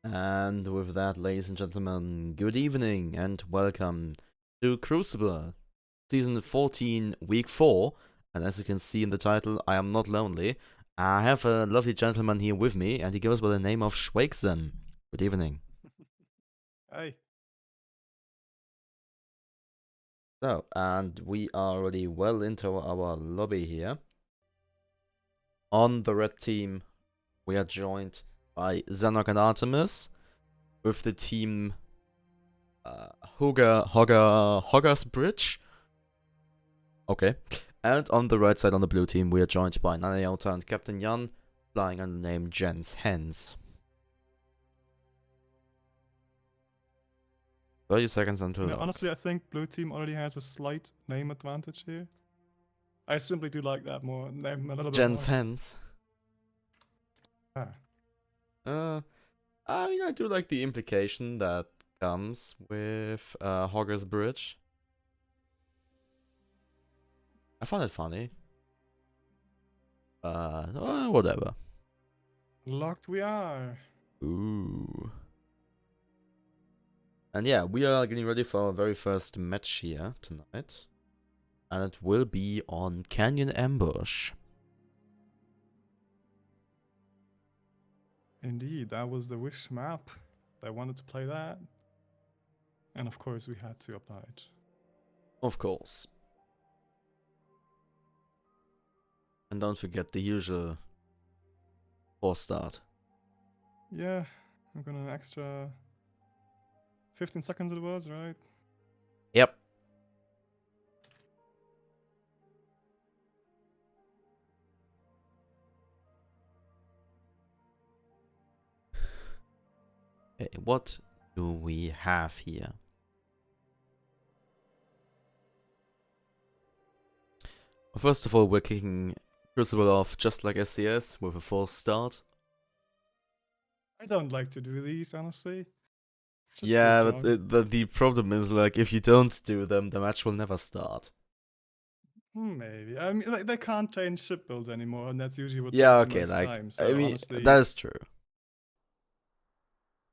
And with that, ladies and gentlemen, good evening and welcome to Crucible, Season 14, Week 4. And as you can see in the title, I am not lonely. I have a lovely gentleman here with me, and he goes by the name of Shweyksin. Good evening. Hi. So, and we are already well into our lobby here. On the red team, we are joined by Xenok and Artemis, with the team Hogger's Bridge. Okay. And on the right side, on the blue team, we are joined by Nanayota and Captain Jan, flying under the name Jens Hens. 30 seconds until Yeah, lock. honestly, I think blue team already has a slight name advantage here. I simply do like that more. Name a little bit Gen more. sense. Ah. I mean, I do like the implication that comes with Hogger's Bridge. I find it funny. Whatever. Locked we are. Ooh. And yeah, we are getting ready for our very first match here tonight. And it will be on Canyon Ambush. Indeed, that was the wish map. I wanted to play that. And of course, we had to oblige. Of course. And don't forget the usual 4-start. Yeah, I'm gonna an extra 15 seconds it was, right? Yep. Okay, what do we have here? Well, first of all, we're kicking Crewcible off just like SCS with a 4-start. I don't like to do these, honestly. Just Yeah, feels but wrong. the problem is, like, if you don't do them, the match will never start. Maybe. I mean, like, they can't change ship builds anymore, and that's usually what Yeah, takes the okay, most like, time. I So mean, honestly, that is true.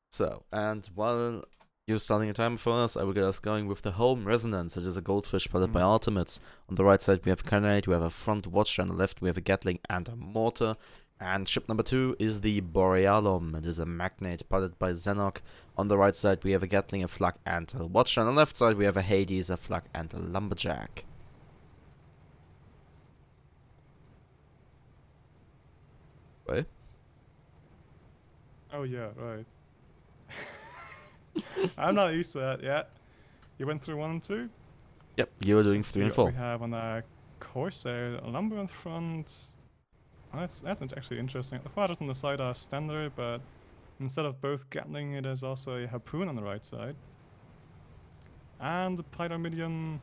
So, and while you're starting a timer for us, I will get us going with the Home Resonance. It is a goldfish piloted by Ultimates. On the right side, we have a Cannonade, we have a front watcher. On the left, we have a Gatling and a mortar. And ship number 2 is the Borealum. It is a Magnate piloted by Zenok. On the right side, we have a Gatling, a Flak, and a Watcher. On the left side, we have a Hades, a Flak, and a Lumberjack. Wait. Oh yeah, right. I'm not used to that yet. You went through 1 and 2? Yep, you were doing Let's 3 see and what 4. we have on the Corsair. A lumber in front. Oh, that's actually interesting. The fighters on the side are standard, but instead of both Gatling, it is also a harpoon on the right side. And the Pyramidion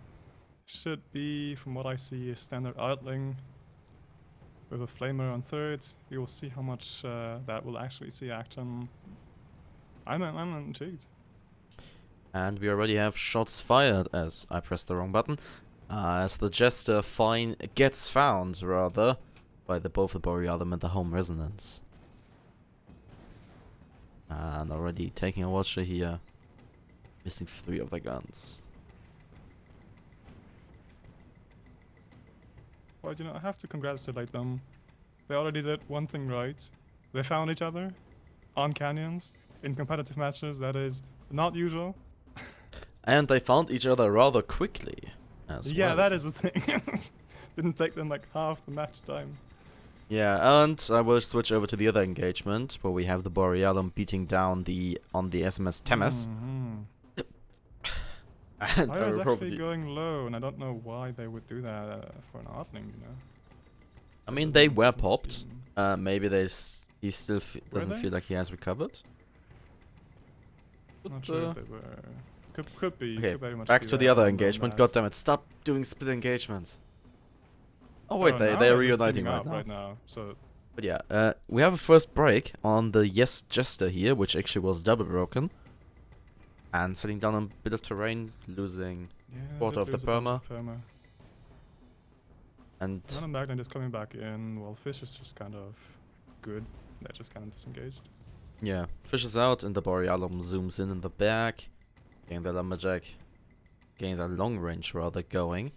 should be, from what I see, a standard Outling with a flamer on third. We will see how much that will actually see action. I'm intrigued. And we already have shots fired, as I pressed the wrong button. As the Jester gets found, rather, by both the Borealum and the Home Resonance. And already taking a watcher here. Missing 3 of the guns. Well, I have to congratulate them. They already did one thing right. They found each other on canyons in competitive matches. That is not usual. And they found each other rather quickly as well. Yeah, that is a thing. Didn't take them like half the match time. Yeah, and I will switch over to the other engagement, where we have the Borealum beating down on the SMS Temes. And I I was will actually probably... going low, and I don't know why they would do that for an Outling, I mean, they were Doesn't popped. seem- Maybe he still doesn't they? feel like he has recovered. Not sure if they were. Could be. Okay, Could very much back be to that. the I other don't know engagement. that. God damn it! Stop doing split engagements. Oh wait, Oh, they now are they're just reuniting teaming up right now. So But yeah, we have a first break on the Yes Jester here, which actually was double broken. And setting down a bit of terrain, losing yeah, quarter of the perma. And Venom Magnet is coming back in, while Fish is just kind of good. They're just kind of disengaged. yeah, Fish is out and the Borealum zooms in the back. Getting the Lumberjack, getting the long range rather going.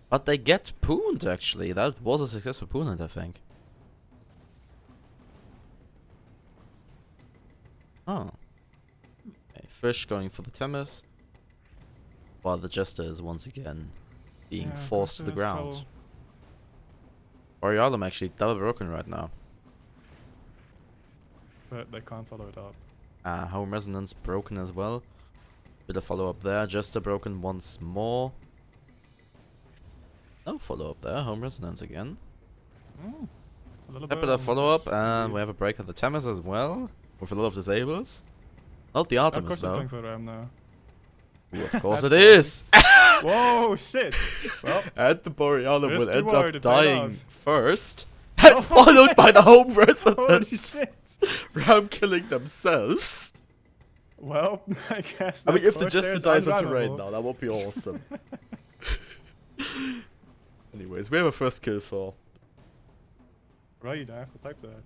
But they get pooned actually. That was a successful poon hunt, I think. Oh. Okay, Fish going for the Temis. While the Jester is once again being forced to the ground. Borealum actually double broken right now. But they can't follow it up. Home Resonance broken as well. Bit of follow up there. Jester broken once more. No follow up there. Home Resonance again. A little Bit bit of on follow up, Fish, and indeed. we have a break of the Temis as well. With a lot of disables. Not the Of Artemis course, he's though. going for Ram now. Of course That's it is! Whoa, shit! Well, And the Borealis will risk end reward, up it paid dying off. first. And followed by the home Holy residents. shit! Ram killing themselves. Well, I guess. I mean, that if the Corsair's Jester dies on terrain unrammable. now, that would be awesome. Anyways, we have a first kill for. Right, I have to type that.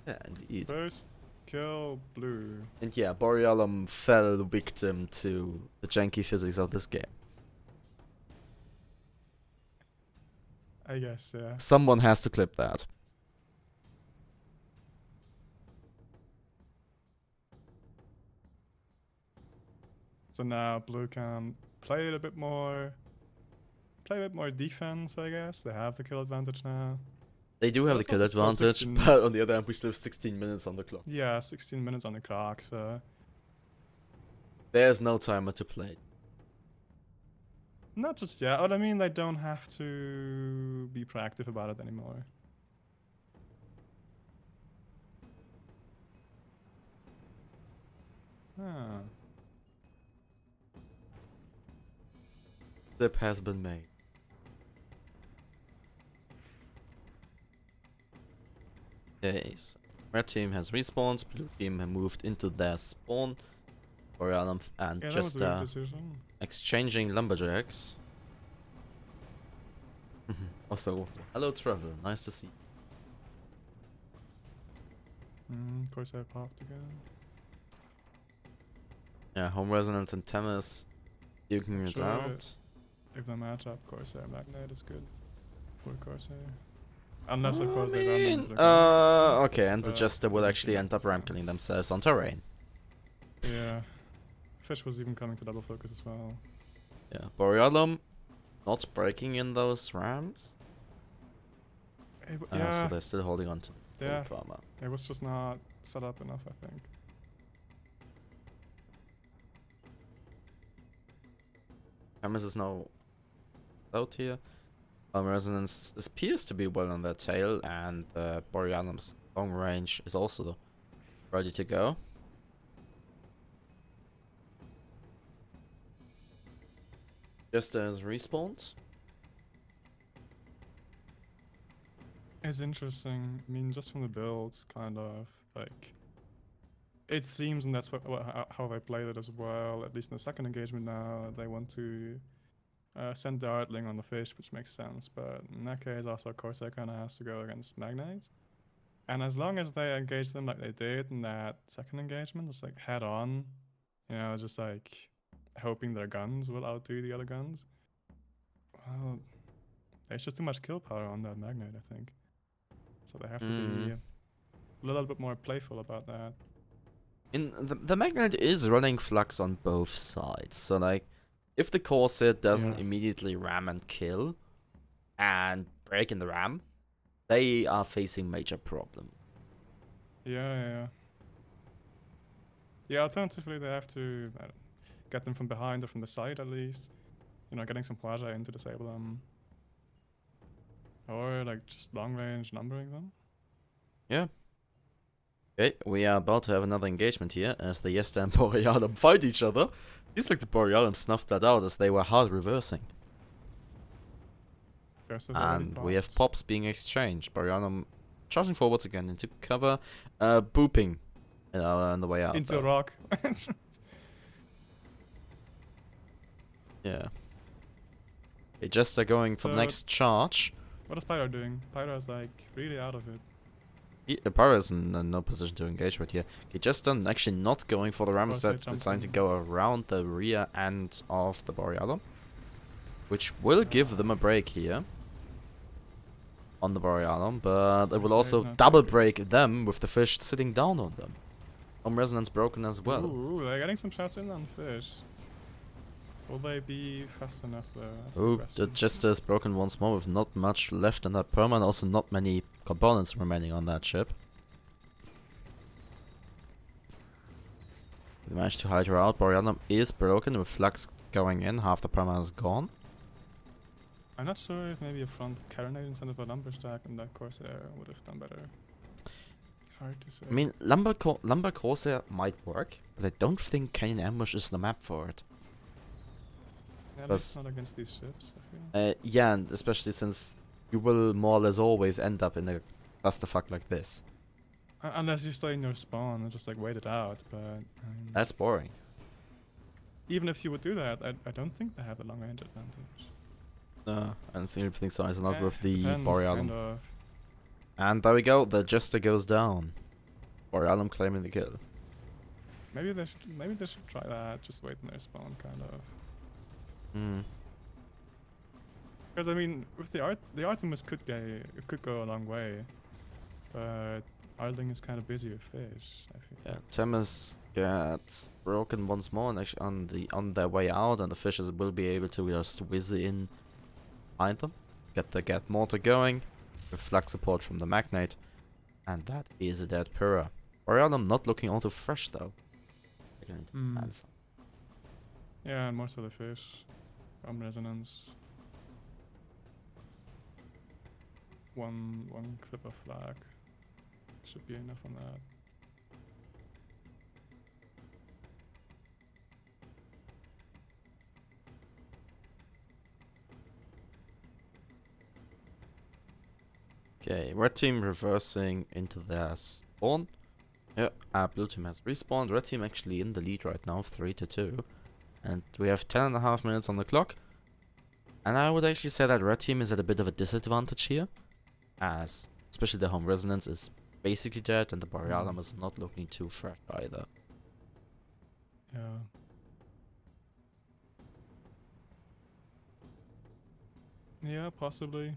Yeah, indeed. First kill blue. And yeah, Borealum fell victim to the janky physics of this game. I guess, yeah. Someone has to clip that. So now blue can play it a bit more. Play a bit more defense, I guess. They have the kill advantage now. They do have the That's kill also still advantage, 16 but on the other hand, we still have 16 minutes on the clock. Yeah, 16 minutes on the clock, so. There's no timer to play. Not just yet, but I mean, they don't have to be proactive about it anymore. Ah. Flip has been made. Okay, so red team has respawned, blue team have moved into their spawn. Borealum and Yeah, that just was a good decision. exchanging lumberjacks. Also, hello Trevor, nice to see you. Of course, I popped again. Yeah, Home Resonance and Temis duking it Sure. out. If the matchup, Corsair Magnet is good for Corsair. Unless, of course, I they run mean, into the ground. okay, and the but Jester will doesn't actually feel end up necessary. ram-killing themselves on terrain. Yeah. Fish was even coming to double focus as well. Yeah, Borealum not breaking in those rams. So Yeah, they're still holding on to the yeah. full armor. It was just not set up enough, I think. Camus is now out here. Resonance appears to be well on their tail, and Borealum's long range is also ready to go. Just as respawned. It's interesting. I mean, just from the builds, kind of like it seems, and that's how they played it as well. At least in the second engagement, now they want to send the Artling on the fish, which makes sense. But in that case, also Corsair kind of has to go against Magnite. And as long as they engage them like they did in that second engagement, just like head on, you know, just like hoping their guns will outdo the other guns. Well, there's just too much kill power on that Magnite, I think. So they have to be a little bit more playful about that. The Magnet is running Flux on both sides, so like, if the Corsair doesn't immediately ram and kill, and break in the ram, they are facing major problem. Yeah. Alternatively, they have to get them from behind or from the side at least. You know, getting some Plaza in to disable them. Or like just long range numbering them. Yeah. Okay, we are about to have another engagement here as the Jester and Borealum fight each other. Seems like the Borealum snuffed that out as they were hard reversing. And we have pops being exchanged. Borealum charging forwards again into cover, booping on the way out. Into rock. Yeah. Okay, Jester going for the next charge. What is Pyro doing? Pyro's like really out of it. Paradis is in no position to engage right here. Okay, Jester actually not going for the ram, instead deciding to go around the rear end of the Borealum, which will give them a break here on the Borealum, but it will also double break them with the fish sitting down on them. Home Resonance broken as well. Ooh, they're getting some shots in on fish. Will they be fast enough though? Ooh, the Jester is broken once more with not much left in that perma, and also not many components remaining on that ship. They managed to hide her out. Borealum is broken with Flux going in, half the perma is gone. I'm not sure if maybe a front carronade instead of a lumberjack and that Corsair would have done better. Hard to say. I mean, Lumber Corsair might work, but I don't think Canyon Ambush is the map for it. At Because least not against these ships, I feel. yeah, and especially since you will more or less always end up in a clusterfuck like this. Unless you stay in your spawn and just like wait it out, but I mean, That's boring. even if you would do that, I don't think they have the long range advantage. No, I don't think so. It's not with the Depends, kind Borealum. of. And there we go. The Jester goes down. Borealum claiming the kill. Maybe they should try that. Just wait in their spawn, kind of. Hmm. Because I mean, with the Artemis could go a long way, but Ardling is kind of busy with fish. I feel. Yeah, Themis gets broken once more, and actually on their way out, and the fishes will be able to just whiz in behind them, get the mortar going, with flak support from the Magnate, and that is a dead Pura. Borealum not looking all too fresh though. Handsome. Yeah, and most of the fish from resonance. One clip of flag should be enough on that. Okay, red team reversing into their spawn. Yeah, blue team has respawned. Red team actually in the lead right now, 3-2. And we have 10.5 minutes on the clock. And I would actually say that red team is at a bit of a disadvantage here, as especially the home resonance is basically dead, and the Borealum is not looking too fresh either. Yeah. Yeah, possibly.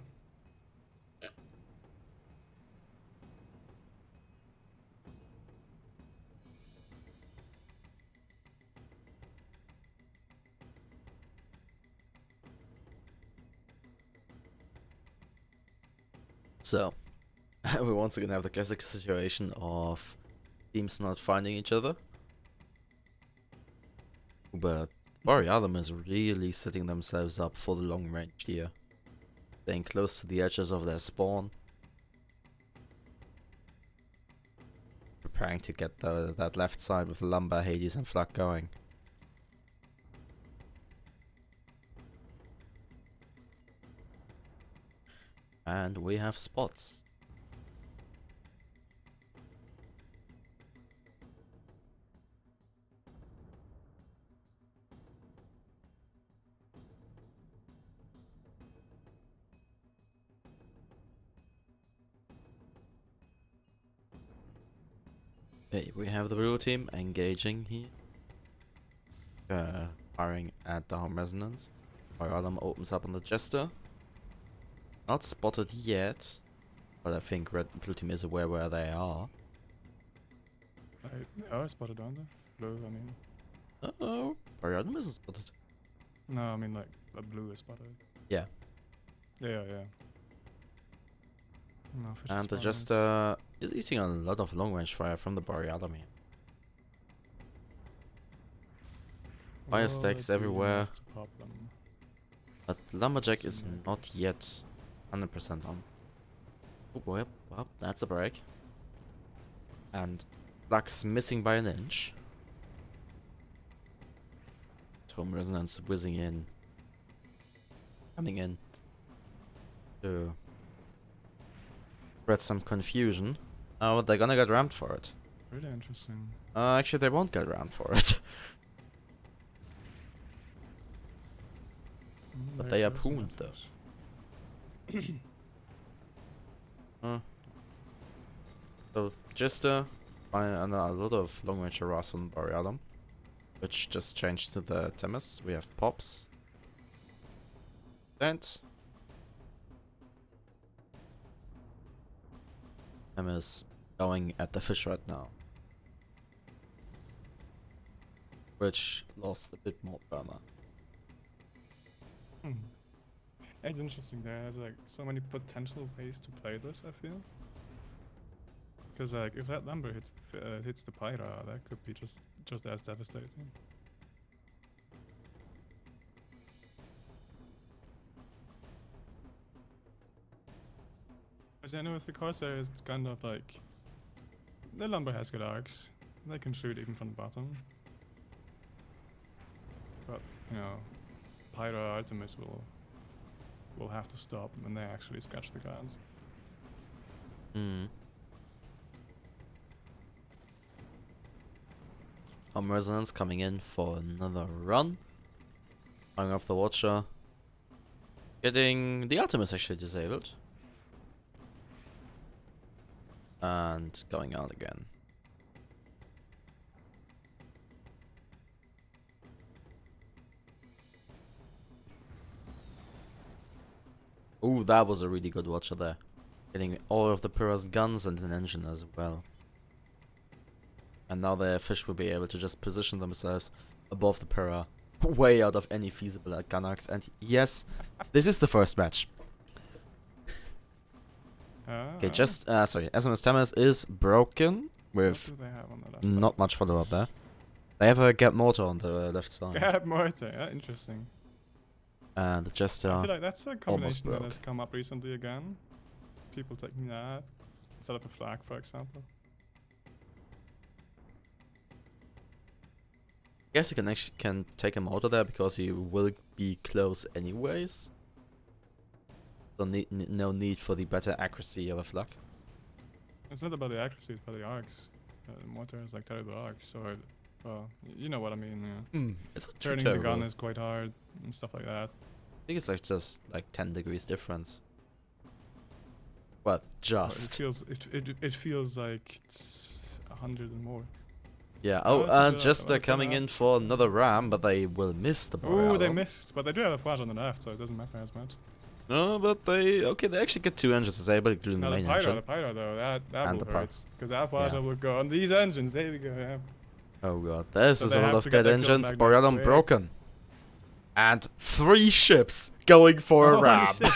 So, we once again have the classic situation of teams not finding each other. But Borealum is really setting themselves up for the long range here. Staying close to the edges of their spawn. Preparing to get that left side with Lumber, Hades and Flak going. And we have spots. Okay, we have the blue team engaging here. Firing at the home resonance. Borealum opens up on the Jester. Not spotted yet, but I think blue team is aware where they are. I spotted on there. Blue, I mean. Uh-oh, Borealum isn't spotted. No, I mean like a blue is spotted. Yeah. Yeah. No, fish is And the spotted. Jester is eating a lot of long range fire from the Borealum here. Fire stacks everywhere. To pop them. But Lumberjack is not yet 100% on. Oh boy, well, that's a break. And Luck's missing by an inch. Home Resonance whizzing in. Coming in. To spread some confusion. Oh, they're gonna get rammed for it. Really interesting. Actually, they won't get rammed for it. But they are pooned though. So Jester and a lot of long range harass from Borealum, which just changed to the Themis. We have Pops. And Themis going at the fish right now, which lost a bit more perma. It's interesting. There's like so many potential ways to play this. I feel. Because like if that number hits the Pyra, that could be just as devastating. As I know with the Corsair, it's kind of like the lumber has good arcs. They can shoot even from the bottom. But you know, Pyro Artemis will have to stop when they actually scratch the ground. Hmm. Home Resonance coming in for another run. Firing off the Watcher. Getting the Artemis actually disabled. And going out again. Ooh, that was a really good Watcher there. Getting all of the Pyrrha's guns and an engine as well. And now the fish will be able to just position themselves above the Pyrrha. Way out of any feasible gun arcs. And yes, this is the first match. Okay, just, sorry, SMS Tamas is broken with What do they have on the left not side? much follow-up there. They have a Gap Mortar on the left side. Gap Mortar, yeah, interesting. And the Jester I feel like that's a combination that broke. has come up recently again. People taking that instead of a flag, for example. I guess you can actually take him out of there because he will be close anyways. So no need for the better accuracy of a flag. It's not about the accuracy, it's about the arcs. Mortar is like terrible arcs, so well, you know what I mean. Yeah. It's not too Turning the gun terrible. is quite hard and stuff like that. I think it's like just like 10 degrees difference. Well, just. It feels like it's 100 and more. Yeah. Oh, Oh, that's a and good just up, coming up, in for another ram, but they will miss the Boreal. Oh, they missed, but they do have a flash on the left, so it doesn't matter as much. No, but they actually get 2 engines disabled, including No, the main engine. the Pyro though, that And will the hurt. Because that flash yeah. will go on these engines, there we go, yeah. Oh god, this So is they a lot have of to get dead their kill engines. magnet Borealum quick. broken. And 3 ships going for a Holy ram. shit.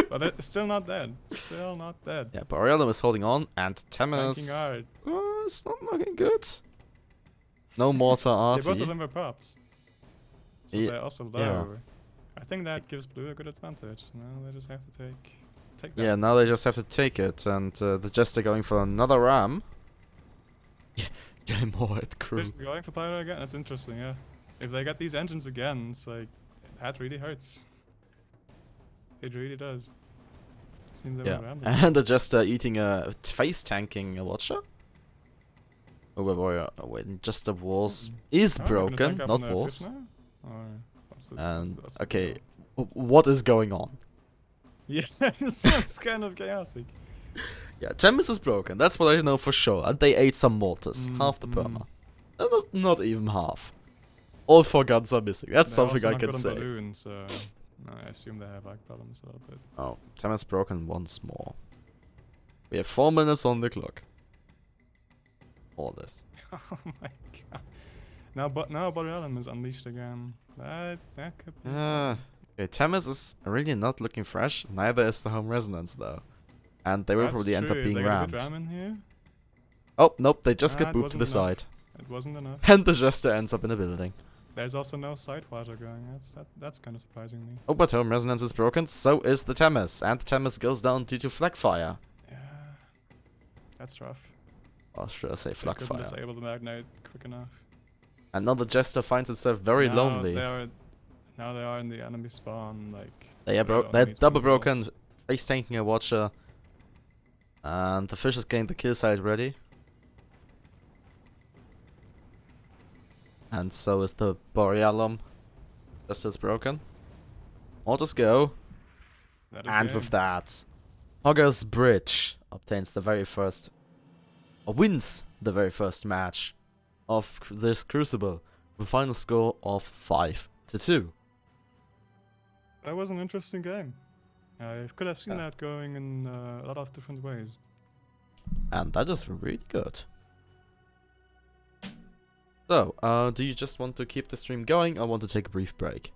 But it's still not dead. Still not dead. Yeah, Borealum is holding on, and Temis. Tanking hard. Oh, it's not looking good. No mortar RT. Both of them were propped. So Yeah, they're also low. yeah. I think that gives Blue a good advantage. Now they just have to take that. Yeah, now they just have to take it, and the Jester going for another ram. Yeah, getting more at crew. Just going for Pyro again? That's interesting, yeah. If they get these engines again, it's like, that really hurts. It really does. Seems they Yeah, were random. and the Jester eating a face tanking a Watcher. Oh, wait, Jester walls is Oh, we're gonna broken, tank up not on the walls. fish now? Or what's the, And what's the okay, deal? what is going on? Yeah, it's kind of chaotic. Yeah, Temis is broken. That's what I know for sure. And they ate some mortars, half the perma. Not even half. All 4 guns are missing. That's They're something also I not can good on say. balloons, so I assume they have arc problems a little bit. Oh, Temis broken once more. We have 4 minutes on the clock. All this. Oh my god. Now Borealum is unleashed again. That could be. Okay, Temis is really not looking fresh. Neither is the Home Resonance though. And they will That's probably end up true. being They got a rammed. good ram in here. Oh, nope, they just Ah, get it moved to the wasn't enough. side. It wasn't enough. And the Jester ends up in a building. There's also no side flasher going. That's kind of surprising me. Oh, but Home Resonance is broken, so is the Temis. And the Temis goes down due to flag fire. Yeah, that's rough. Or should I say They flag couldn't fire? disable the magnate quick enough. And now the Jester finds itself very now lonely. Now they are in the enemy spawn. Like They are Borealum they're needs to double move on. broken, face tanking a Watcher. And the fish is getting the kill site ready. And so is the Borealum. Just as broken. Mortars go. That is And game. with that, Hogger's Bridge obtains the very first, or wins the very first match of this Crucible with a final score of 5-2. That was an interesting game. I could have seen Yeah. that going in a lot of different ways. And that is really good. So, do you just want to keep the stream going or want to take a brief break?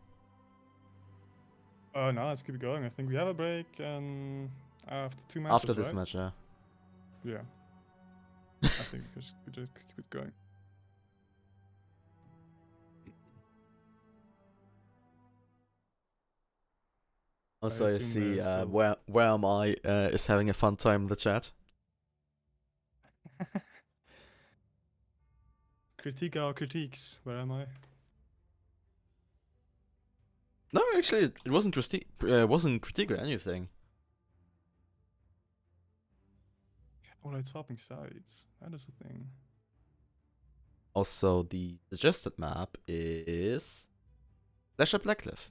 Oh no, let's keep it going. I think we have a break after 2 matches. After this right? match, yeah. Yeah. I think we just keep it going. Also, I assume see there's a- where am I is having a fun time in the chat. Critique our critiques. Where am I? No, actually, it wasn't critique or anything. What are swapping sides? That is a thing. Also, the suggested map is Glacier Blackcliff.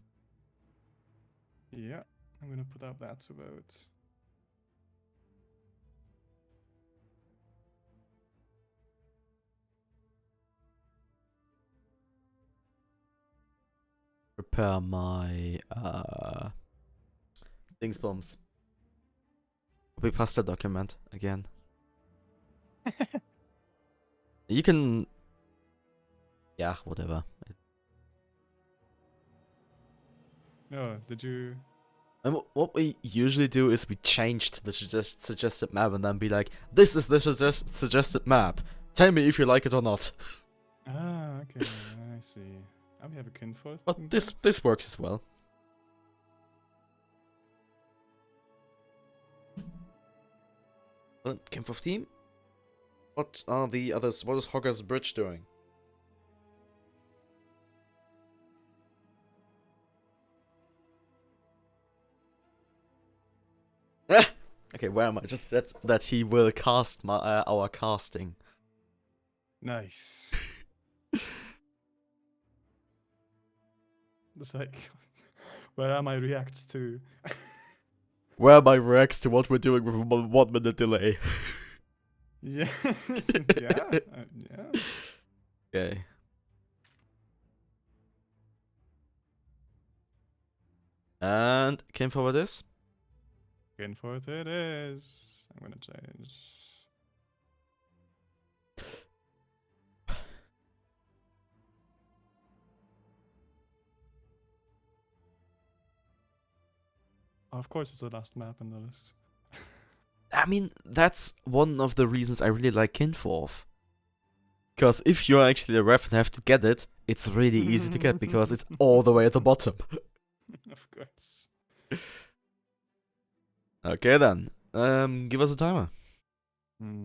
Yeah, I'm gonna put up that to vote. Prepare my Dingsbombs. Copy pasta document again. You can. Yeah, whatever. No, did you? And what we usually do is we change to the suggested map and then be like, this is the suggested map. Tell me if you like it or not. Ah, okay, I see. Oh, we have a Kinforth. But this works as well. Kinforth team? What are the others? What is Hogger's Bridge doing? Okay, where am I? Just said that he will cast our casting. Nice. It's like, where are my reacts to? Where are my reacts to what we're doing with a 1 minute delay? Yeah, yeah. Okay. And came forward this. Kinforth it is. I'm gonna change. Oh, of course, it's the last map in the list. I mean, that's one of the reasons I really like Kinforth. Because if you're actually a ref and have to get it, it's really easy to get because it's all the way at the bottom. Of course. Okay then. Give us a timer. Hmm.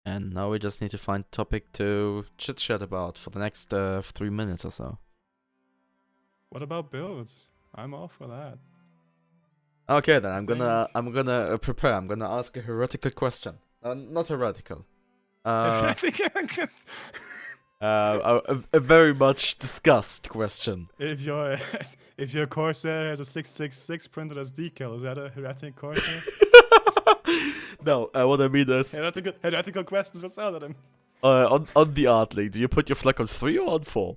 And now we just need to find topic to chit chat about for the next 3 minutes or so. What about builds? I'm all for that. Okay then, I'm gonna think- prepare. I'm gonna ask a heretical question. Not heretical. I think A very much discussed question. if your Corsair has a 666 printed as decal, is that a heretic Corsair? No, what I mean is heretical questions. What's out of them? on the art link, do you put your flag on 3 or on 4?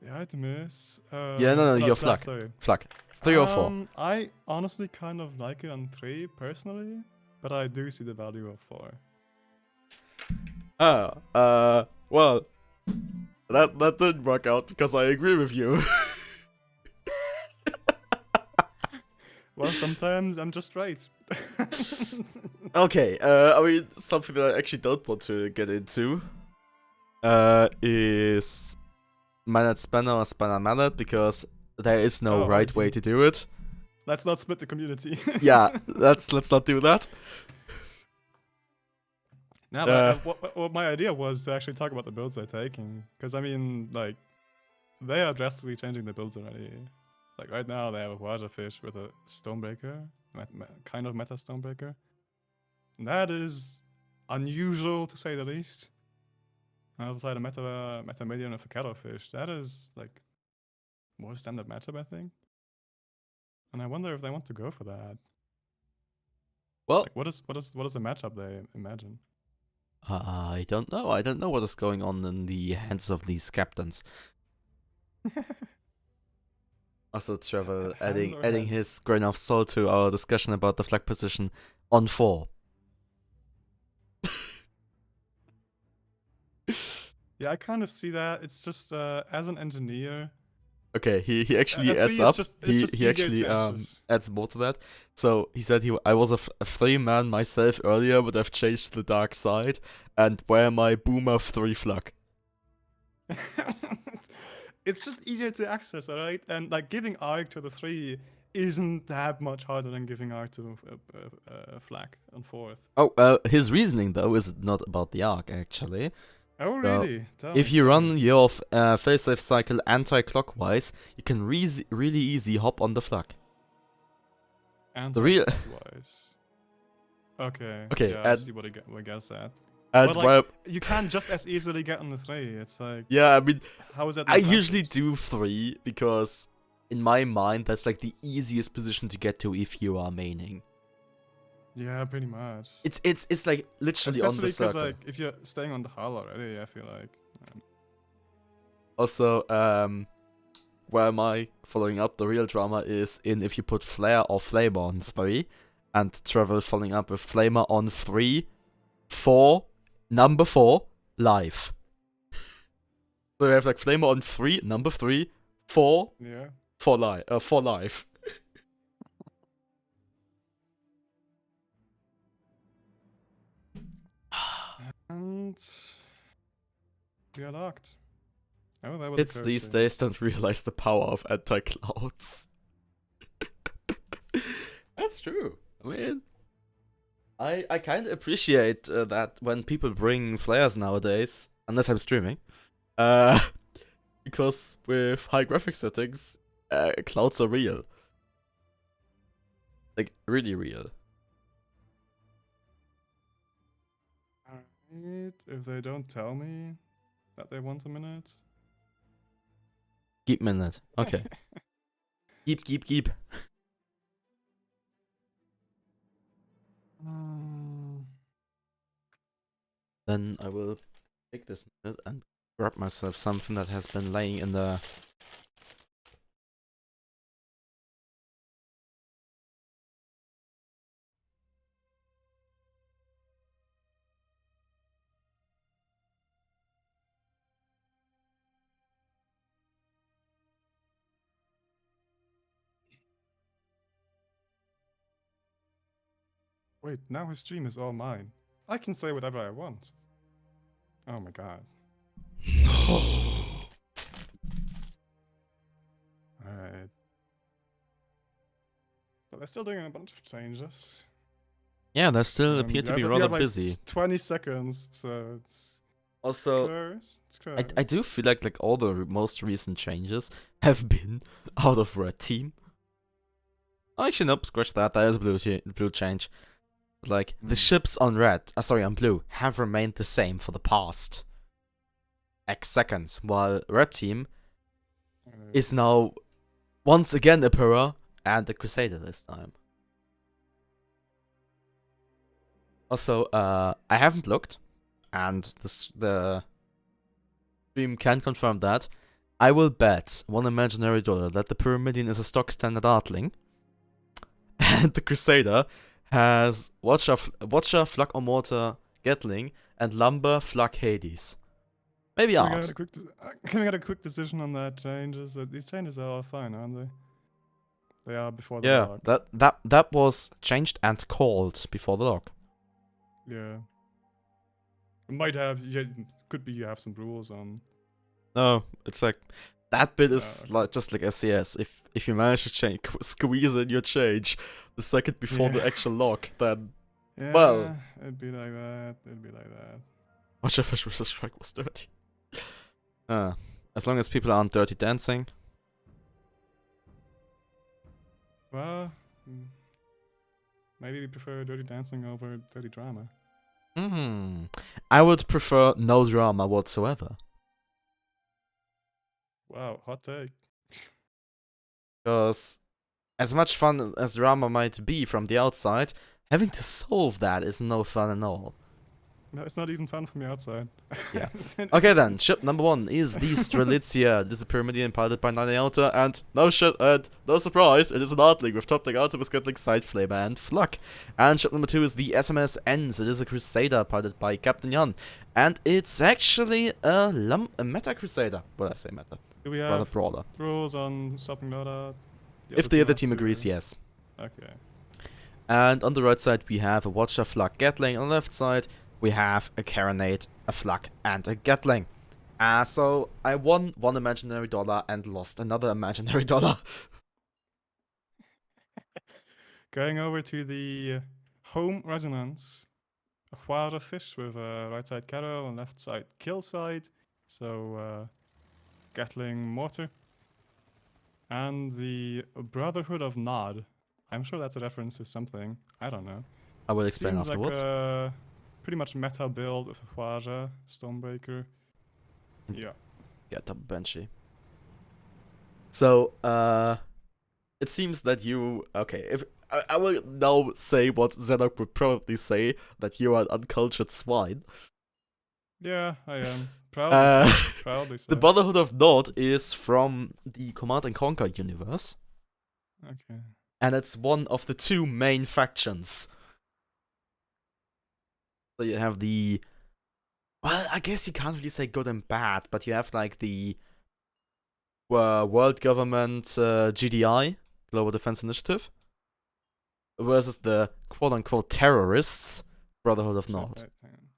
The item is. Yeah, no, your flag. Sorry. Flag. 3 or 4? I honestly kind of like it on 3 personally, but I do see the value of 4. Well, that didn't work out because I agree with you. Well, sometimes I'm just right. Okay, I mean, something that I actually don't want to get into is Mallet Spanner or Spanner Mallet because there is no right way to do it. Let's not split the community. Yeah, let's not do that. Now, what my idea was to actually talk about the builds they're taking, because I mean, like, they are drastically changing the builds already. Like right now, they have a Waja Fish with a Stonebreaker, kind of meta Stonebreaker. And that is unusual to say the least. And outside a meta medium of a Cattlefish, that is like more standard matchup, I think. And I wonder if they want to go for that. Well, like, what is the matchup they imagine? I don't know. I don't know what is going on in the hands of these captains. Also, Trevor adding his grain of salt to our discussion about the flag position on 4. Yeah, I kind of see that. It's just as an engineer. Okay, he actually adds up. He actually adds more to that. So he said I was a 3-man myself earlier, but I've changed to the dark side and wear my Boomer 3 flag. It's just easier to access, alright? And like giving arc to the 3 isn't that much harder than giving arc to a flag on 4th. Oh, his reasoning though is not about the arc actually. Oh, So, really? Tell if me, you tell run me. your failsafe cycle anti-clockwise, you can really easy hop on the flag. The real Anti-clockwise. Okay. okay, Yeah, I see what I guess that. and But like, you can't just as easily get on the 3. It's like, yeah, I mean, how is that? I usually do 3 because in my mind that's like the easiest position to get to if you are maining. Yeah, pretty much. It's like literally on the Especially because circle. like if you're staying on the hull already, I feel like. Also, where am I following up? The real drama is in if you put flare or flamer on 3, and travel following up with flamer on 3, 4, number 4, live. So we have like flamer on 3, number 3, 4, Yeah. 4 live. And we are locked. Oh, that was Kids these cursing. days don't realize the power of anti-clouds. That's true. I mean, I kind of appreciate that when people bring flares nowadays, unless I'm streaming, because with high graphic settings, clouds are real. Like, really real. Alright, if they don't tell me that they want a minute. Keep minute. Okay. Keep. Then I will take this minute and grab myself something that has been laying in the... Wait, now his stream is all mine. I can say whatever I want. Oh my god. No. Alright. So they're still doing a bunch of changes. Yeah, they still appear to be we rather have like busy. 20 seconds, so it's Also, close. It's close. I do feel like all the most recent changes have been out of red team. Oh, actually, nope, scratch that. That is blue change. Like, the ships on on blue, have remained the same for the past X seconds, while red team is now once again a Pura and a Crusader this time. Also, I haven't looked, and the stream can confirm that. I will bet $1 imaginary that the Pyramidion is a stock standard Artling, and the Crusader has Watcher, Flak or Mortar, Gatling, and Lumber, Flak, Hades. Maybe Can Art. we get a quick decision on that changes? These changes are all fine, aren't they? They are before the Yeah, log. that was changed and called before the log. Yeah. It might have, could be you have some rules on. No, it's like that bit is like just like SCS. If you manage to squeeze in your change the second before the actual log, then Yeah, well, it'd be like that. It'd be like that. Watch if Fish vs. Strike was dirty. As long as people aren't dirty dancing. Well, maybe we prefer dirty dancing over dirty drama. I would prefer no drama whatsoever. Wow, hot take. Because as much fun as drama might be from the outside, having to solve that is no fun at all. No, it's not even fun from the outside. Yeah. Okay then, ship number 1 is the Strelitzia. This is a Pyramidion piloted by 9 Iota, and no shit, and no surprise, it is an Artling with top deck Outer with Gatling, Side Flamer, and Flak. And ship number 2 is the SMS Ends. It is a Crusader piloted by Captain Jan, and it's actually a Meta Crusader. Well, I say meta. Do we Rather have brawler. rules on swapping loadout? If the other team agrees, yes. Okay. And on the right side, we have a Watcher, Flak, Gatling. On the left side, we have a Carronade, a Flak, and a Gatling. So I won $1 imaginary and lost another imaginary dollar. Going over to the home resonance. A Huara fish with a right side Carol and left side kill side. So Gatling mortar. And the Brotherhood of Nod. I'm sure that's a reference to something. I don't know. I will explain Seems afterwards. like a pretty much meta build with a Huara, Stonebreaker. Yeah. Get up Banshee. So, it seems that you... Okay, if I will now say what Zenok would probably say, that you are an uncultured swine. Yeah, I am. Proudly so. Uh, Proudly so. The Brotherhood of Nod is from the Command and Conquer universe, Okay. and it's one of the two main factions. So you have the... Well, I guess you can't really say good and bad, but you have like the world government GDI, Global Defense Initiative, versus the quote-unquote terrorists, Brotherhood of Shit, Nod. wait, hang on.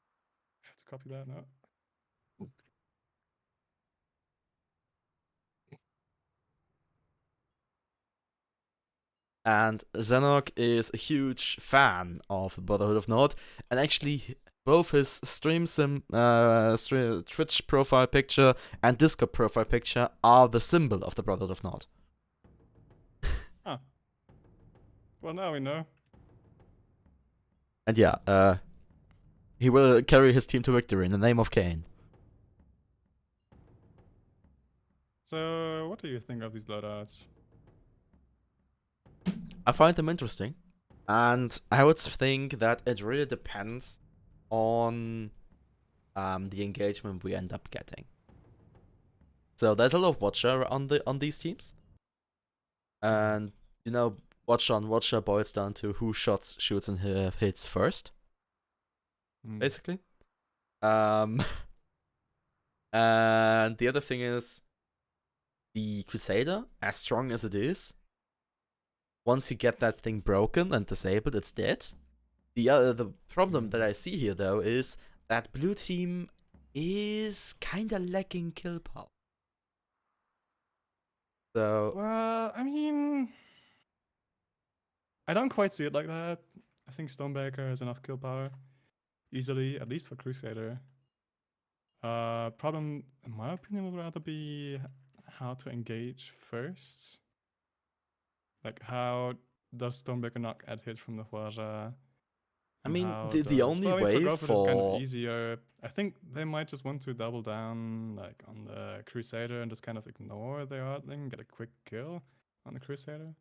I have to copy that now. And Zenok is a huge fan of the Brotherhood of Nod, and actually both his Twitch profile picture and Discord profile picture are the symbol of the Brotherhood of Nod. Huh. Well, now we know. And yeah, he will carry his team to victory in the name of Cain. So, what do you think of these loadouts? I find them interesting, and I would think that it really depends on the engagement we end up getting. So there's a lot of Watcher on these teams, and you know, Watcher on Watcher boils down to who shoots and hits first, basically. And the other thing is, the Crusader, as strong as it is, once you get that thing broken and disabled, it's dead. The problem that I see here, though, is that blue team is kinda lacking kill power. So... Well, I mean, I don't quite see it like that. I think Stonebaker has enough kill power, easily, at least for Crusader. Problem, in my opinion, would rather be how to engage first. Like, how does Stonebaker not get hit from the Huaja? I mean, the only way for Gothard is kind of for... easier. I think they might just want to double down like on the Crusader and just kind of ignore the Artling, get a quick kill on the Crusader.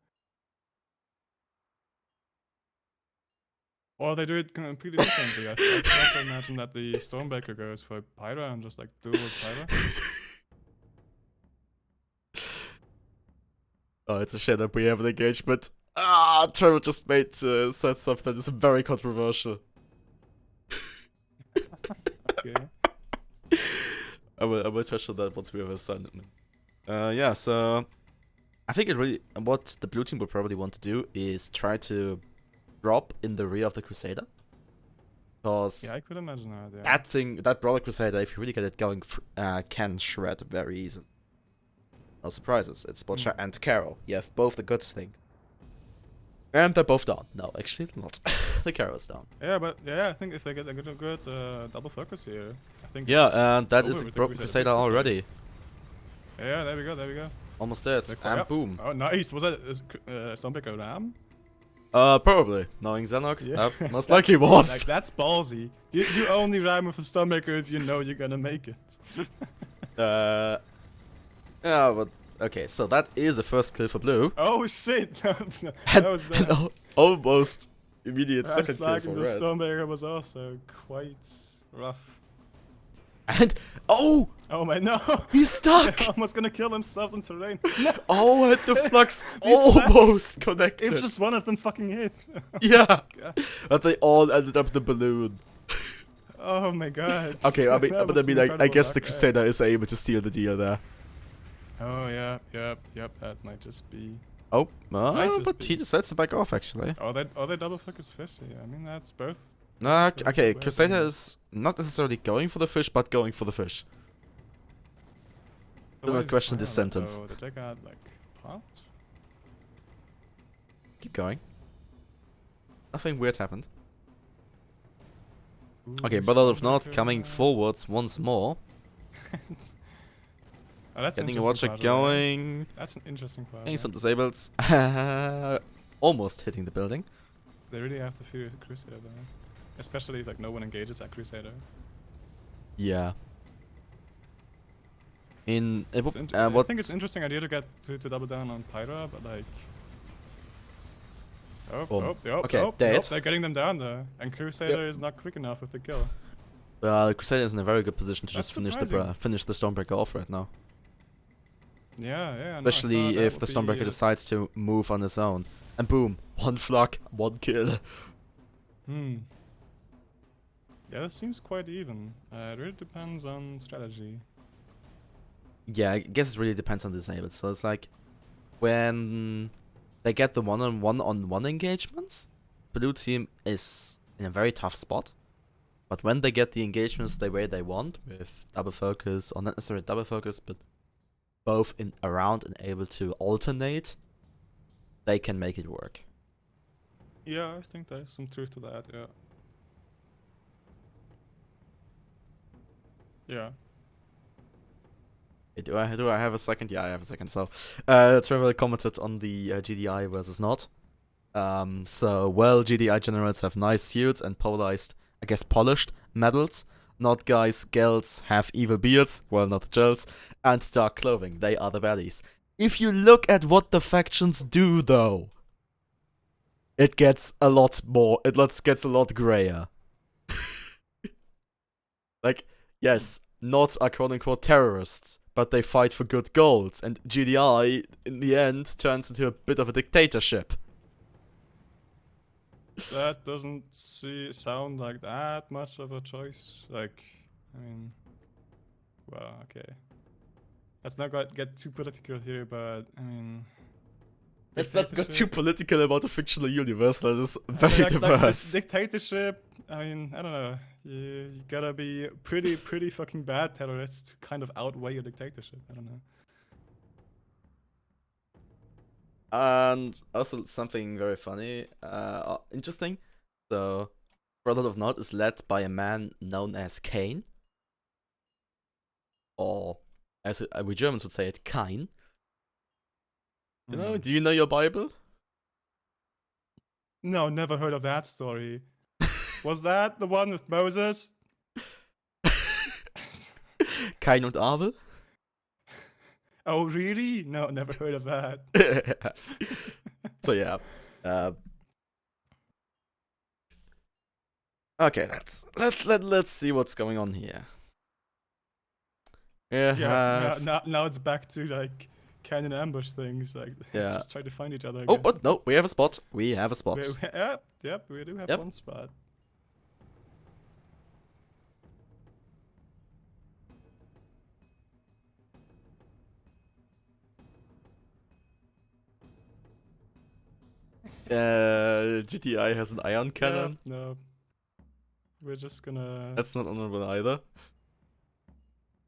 Or they do it completely differently. I can also imagine that the Stormbaker goes for Pyra and just like duel with Pyra. Oh, it's a shame that we have an engagement. Trevor just said something that is very controversial. Okay. I will touch on that once we have assigned it. Yeah, so I think what the blue team would probably want to do is try to drop in the rear of the Crusader. Because yeah, I could imagine that. Yeah. that Brawler Crusader, if you really get it going, can shred very easily. No surprises. It's Butcher and Carol. You have both the goods thing. And they're both down. No, actually not. The Carol's down. Yeah, but yeah, I think if they get a good double focus here, I think. Yeah, and that is a Crusader already. Yeah, there we go. Almost dead. And boom. Oh, nice. Was that Stonebaker Ram? Probably. Knowing Zenok, that most likely was. Like, that's ballsy. You only ram with the Stonemaker if you know you're gonna make it. Yeah, but okay, so that is the first kill for blue. Oh shit! that was and almost immediate second kill for the red. Stonemaker was also quite rough. And oh my no! He's stuck. Almost gonna kill himself in terrain. No. Oh, and the flux almost connected. If just one of them fucking hit. Yeah, but they all ended up in the balloon. Oh my god. Okay, I mean, I guess the Crusader is able to seal the deal there. Oh yeah, yep. That might just be. Oh, but he decides to back off actually. Oh, they double focus fish. Yeah, I mean that's both. Okay, Crusader is not necessarily going for the fish, but going for the fish. Do not question this sentence. Did they got like popped? Keep going. Nothing weird happened. Ooh, Okay, Brother of North Stormbreaker. coming forwards once more. Oh, that's an Getting a interesting watcher puzzle, eh? going. That's an interesting puzzle. Getting some disables. Almost hitting the building. They really have to fear Crusader though. Especially if like no one engages at Crusader. Yeah. In I what? think it's an interesting idea to get to double down on Pyra, but like Okay, dead. they're getting them down there. And Crusader is not quick enough with the kill. Crusader is in a very good position to That's just finish surprising. finish the Stormbreaker off right now. Yeah, no, Especially if the Stormbreaker decides to move on his own. And boom, one flak, one kill. Yeah, that seems quite even. It really depends on strategy. Yeah, I guess it really depends on the disabled. So it's like when they get the one-on-one engagements, blue team is in a very tough spot. But when they get the engagements the way they want, with double focus, or not necessarily double focus, but both in around and able to alternate, they can make it work. Yeah, I think there's some truth to that, yeah. Yeah. Do I have a second? Yeah, I have a second. So, Trevor commented on the GDI versus not. So, well, GDI generals have nice suits and polarized, I guess, polished medals. Not guys, girls have evil beards, well, not the girls, and dark clothing. They are the baddies. If you look at what the factions do, though, it gets a lot more. Gets a lot grayer. Like, yes, Nods are quote unquote terrorists, but they fight for good goals, and GDI, in the end, turns into a bit of a dictatorship. That doesn't sound like that much of a choice. Like, I mean, well, okay. Let's not get too political here, but I mean, Let's not go too political about a fictional universe that is very like diverse. dictatorship. I mean, I don't know. You gotta be pretty fucking bad terrorists to kind of outweigh your dictatorship. I don't know. And also something very funny, interesting. So, Brotherhood of Nod is led by a man known as Kane, or as we Germans would say it, Kain. You know? Do you know your Bible? No, never heard of that story. Was that the one with Moses? Kain und Abel? Oh, really? No, never heard of that. So yeah. Okay, let's see what's going on here. Yeah, now it's back to like cannon ambush things. Like, just try to find each other again. Oh, but no, we have a spot. We have a spot. Yep, we do have one spot. GTI has an ion cannon. No. We're just gonna... That's not honorable either.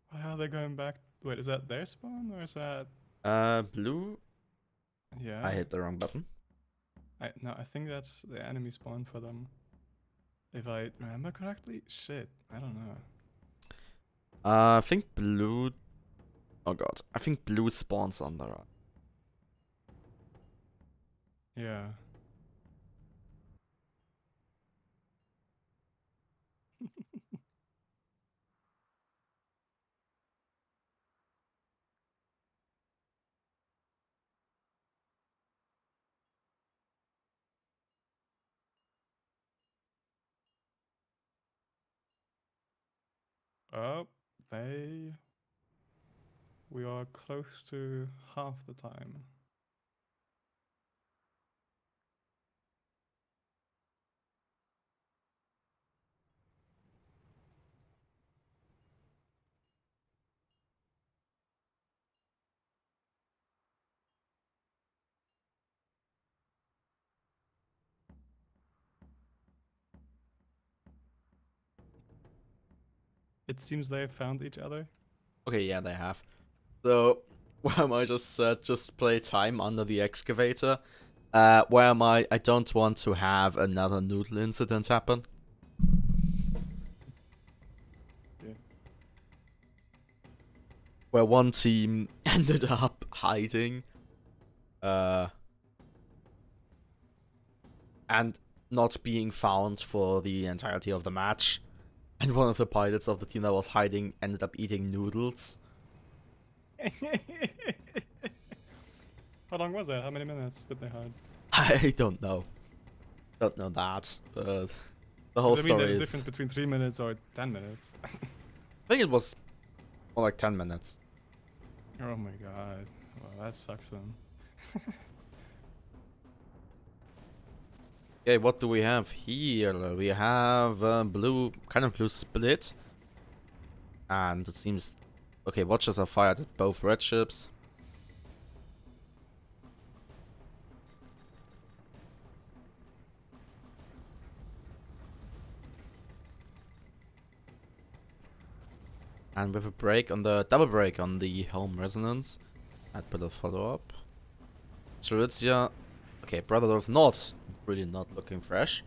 Why are they going back? Wait, is that their spawn or is that... Blue? Yeah. I hit the wrong button. No, I think that's the enemy spawn for them. If I remember correctly? Shit, I don't know. I think blue... Oh god. I think blue spawns on the right. Yeah. Oh, we are close to half the time. It seems they have found each other. Okay, yeah, they have. So, why am I just play time under the excavator? Where am I? I don't want to have another noodle incident happen. Yeah. Where one team ended up hiding. And not being found for the entirety of the match. And one of the pilots of the team that was hiding ended up eating noodles. How long was that? How many minutes did they hide? I don't know. Don't know that. The whole I mean, story there's a is... difference between 3 minutes or 10 minutes. I think it was more like 10 minutes. Oh my god. Well, that sucks then. Okay, what do we have here? We have blue, kind of blue split. And it seems... Okay, watches are fired at both red ships. And with a break on the... double break on the home resonance. I'd put a follow-up. Trulizia... Okay, Brother of North. Really not looking fresh.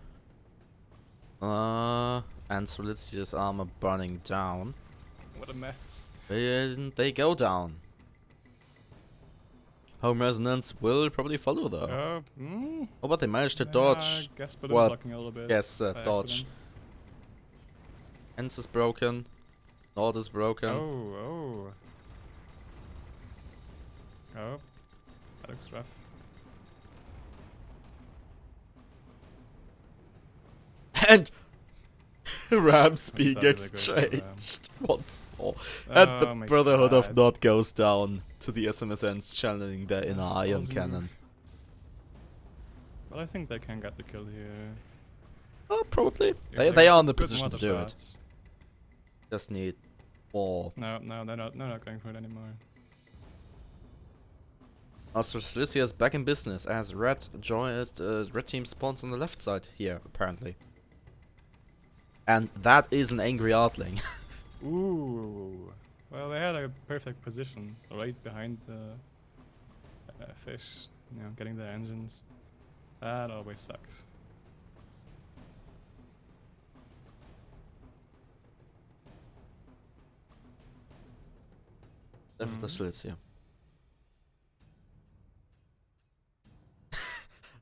And Solizia's armor burning down. What a mess. They go down. Home resonance will probably follow though. Oh, but they managed to dodge. I guess balloon Well, blocking a little bit. yes, by dodge. accident. Ends is broken. Nord is broken. Oh. Oh. That looks rough. And Rams being thought they were going for Ram. exchanged once more. And the Oh my Brotherhood of God. Nod goes down to the SMSNs channeling their inner iron Ballsy cannon. move. Well, I think they can get the kill here. Oh, probably. If They are get in the good position to mortar do it. shots. Just need more. No, they're not going for it anymore. Australia is back in business as Red team spawns on the left side here, apparently. And that is an angry Artling. Ooh. Well, they had a perfect position right behind the fish, you know, getting their engines. That always sucks. Definitely Australia.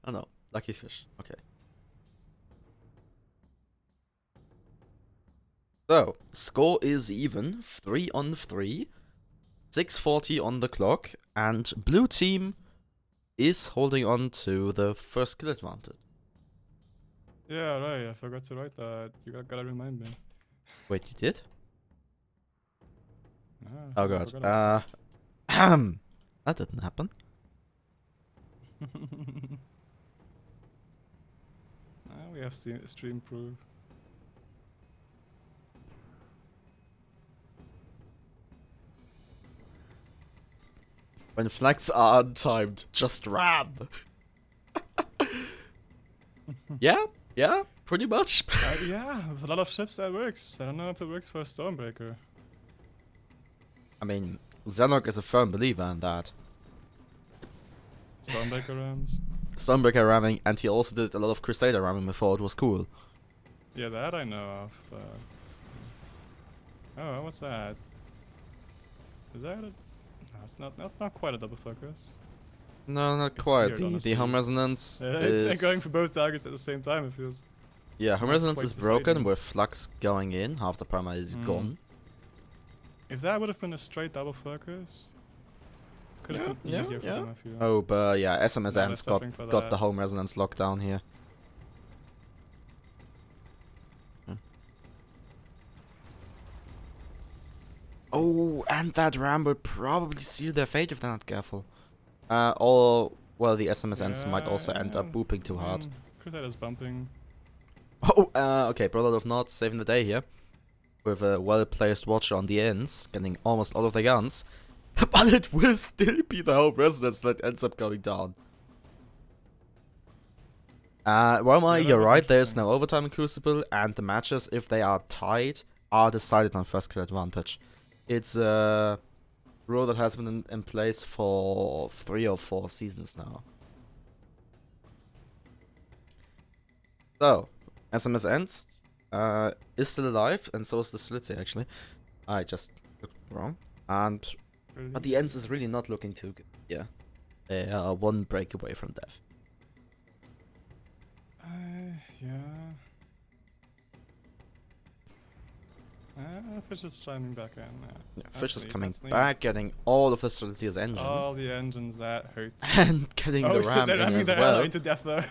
Oh no, lucky fish. Okay. So, score is even, 3-3, 6:40 on the clock, and blue team is holding on to the first kill advantage. Yeah, right. I forgot to write that. You gotta remind me. Wait, you did? Ah, Oh I god. forgot That didn't happen. We have stream proof. When flags are untimed, just ram. Yeah, pretty much. Yeah, with a lot of ships that works. I don't know if it works for a Stormbreaker. I mean, Xenok is a firm believer in that. Stormbreaker rams. Stormbreaker ramming, and he also did a lot of Crusader ramming before it was cool. Yeah, that I know of. Oh, what's that? Is that a... No, it's not quite a double focus. No, not It's quite. weird, The honestly. home resonance It's is... going for both targets at the same time, it feels. Yeah, home not resonance quite is broken deciding. with flux going in. Half the primer is gone. If that would have been a straight double focus, could have been easier for them, I feel. Oh, but yeah, Now they're SMSN's suffering for got that. the home resonance locked down here. Oh, and that ram will probably seal their fate if they're not careful. Or, well, the SMSNs might also end up booping too hard. Crusader's bumping. Oh, okay, Brother of North saving the day here. With a well-placed watcher on the ends, getting almost all of the guns. But it will still be the home resonance that ends up going down. Roma, Yeah, that you're was right, there's interesting. no overtime in Crucible, and the matches, if they are tied, are decided on first kill advantage. It's a rule that has been in place for 3 or 4 seasons now. So, SMS ends. Is still alive, and so is the Slitzy actually. I just looked wrong. And but the ends is really not looking too good. Yeah, they are one break away from death. Yeah. Fish is chiming back in. Yeah, That's Fish is neat, coming that's neat. back, getting all of the Slitzy's engines, All the engines, that hurts. and getting Oh the shit, ram they're in ramming as their ally well. into death though.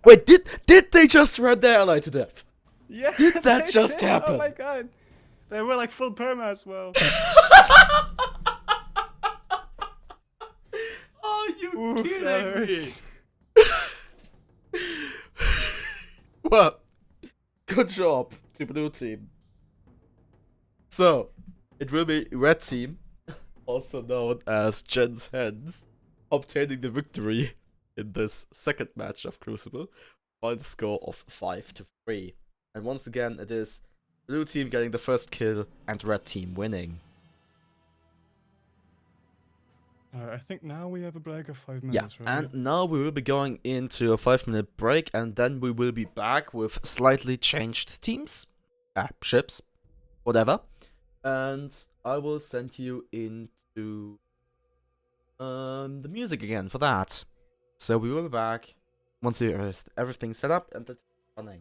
Wait, did they just ram their ally to death? Yeah. Did that they just did. happen? Oh my god. They were like full perma as well. Are you Oof, kidding that me? hurts. Well, good job to blue team. So, it will be red team, also known as Jen's Hands, obtaining the victory in this second match of Crucible by the score of 5-3. And once again, it is blue team getting the first kill and red team winning. I think now we have a break of 5 Yeah, minutes, right? and now we will be going into a 5-minute break, and then we will be back with slightly changed teams, ships, whatever. And I will send you into the music again for that. So we will be back once we have everything set up and it's running.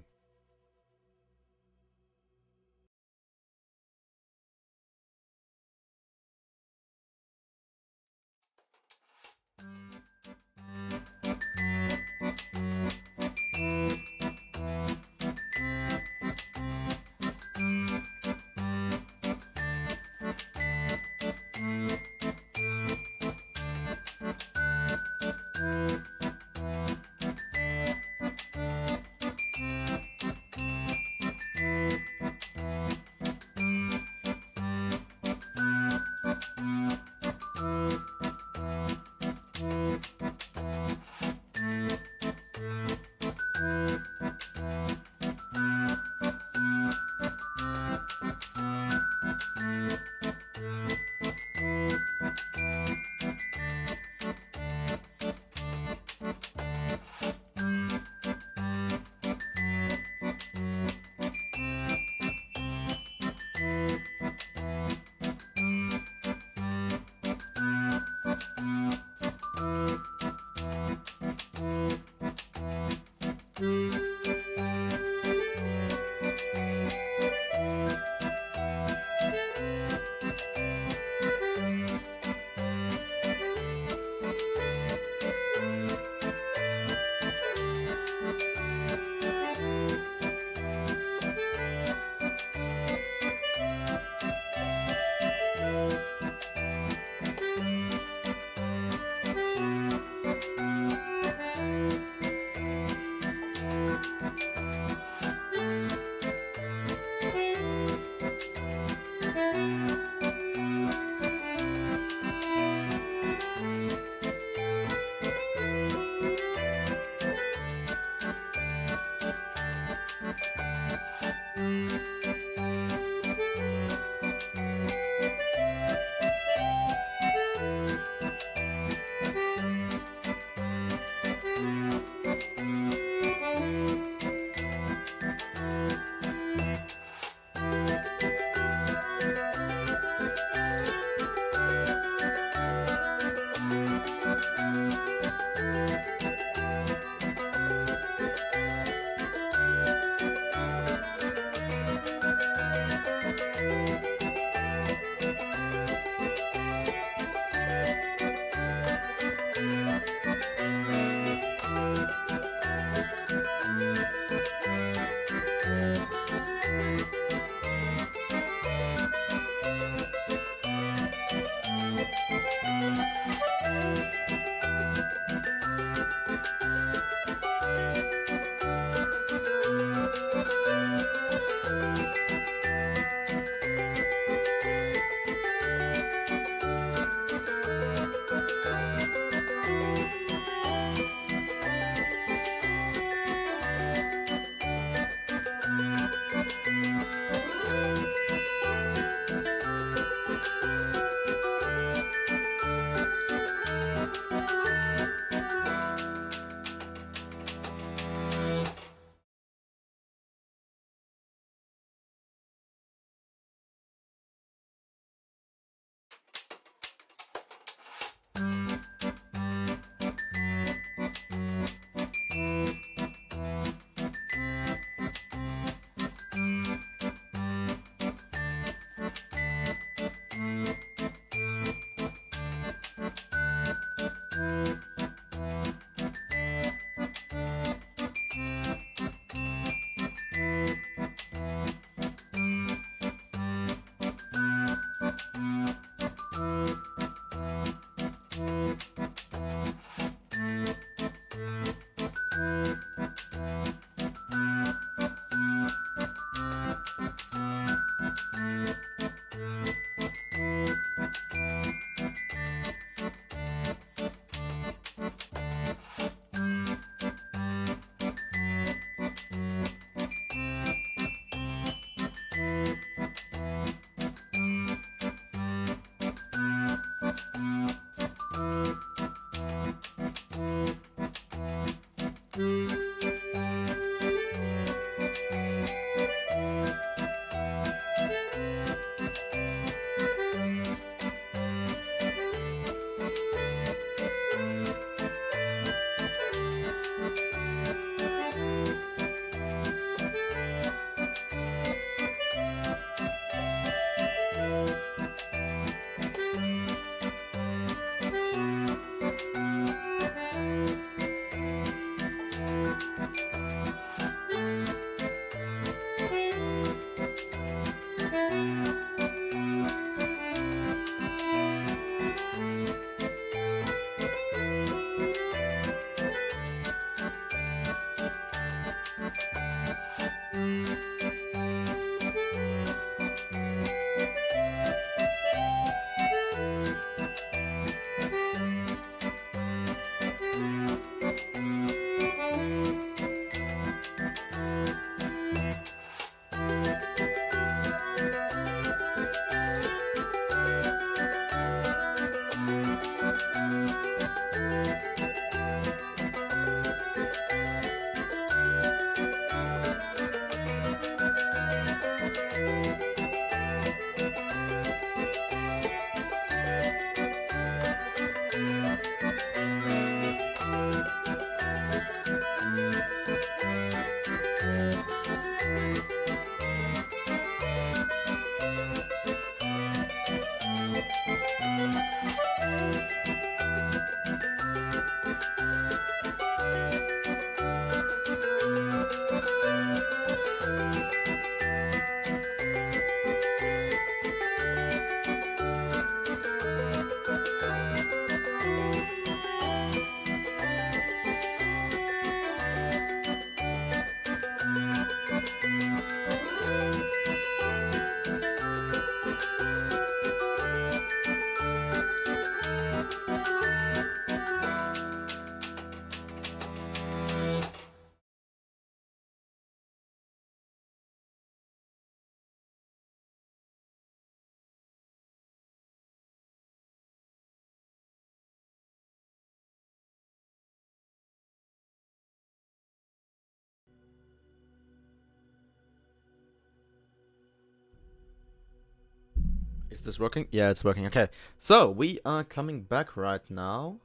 Is this working? Yeah, it's working. Okay. So, we are coming back right now.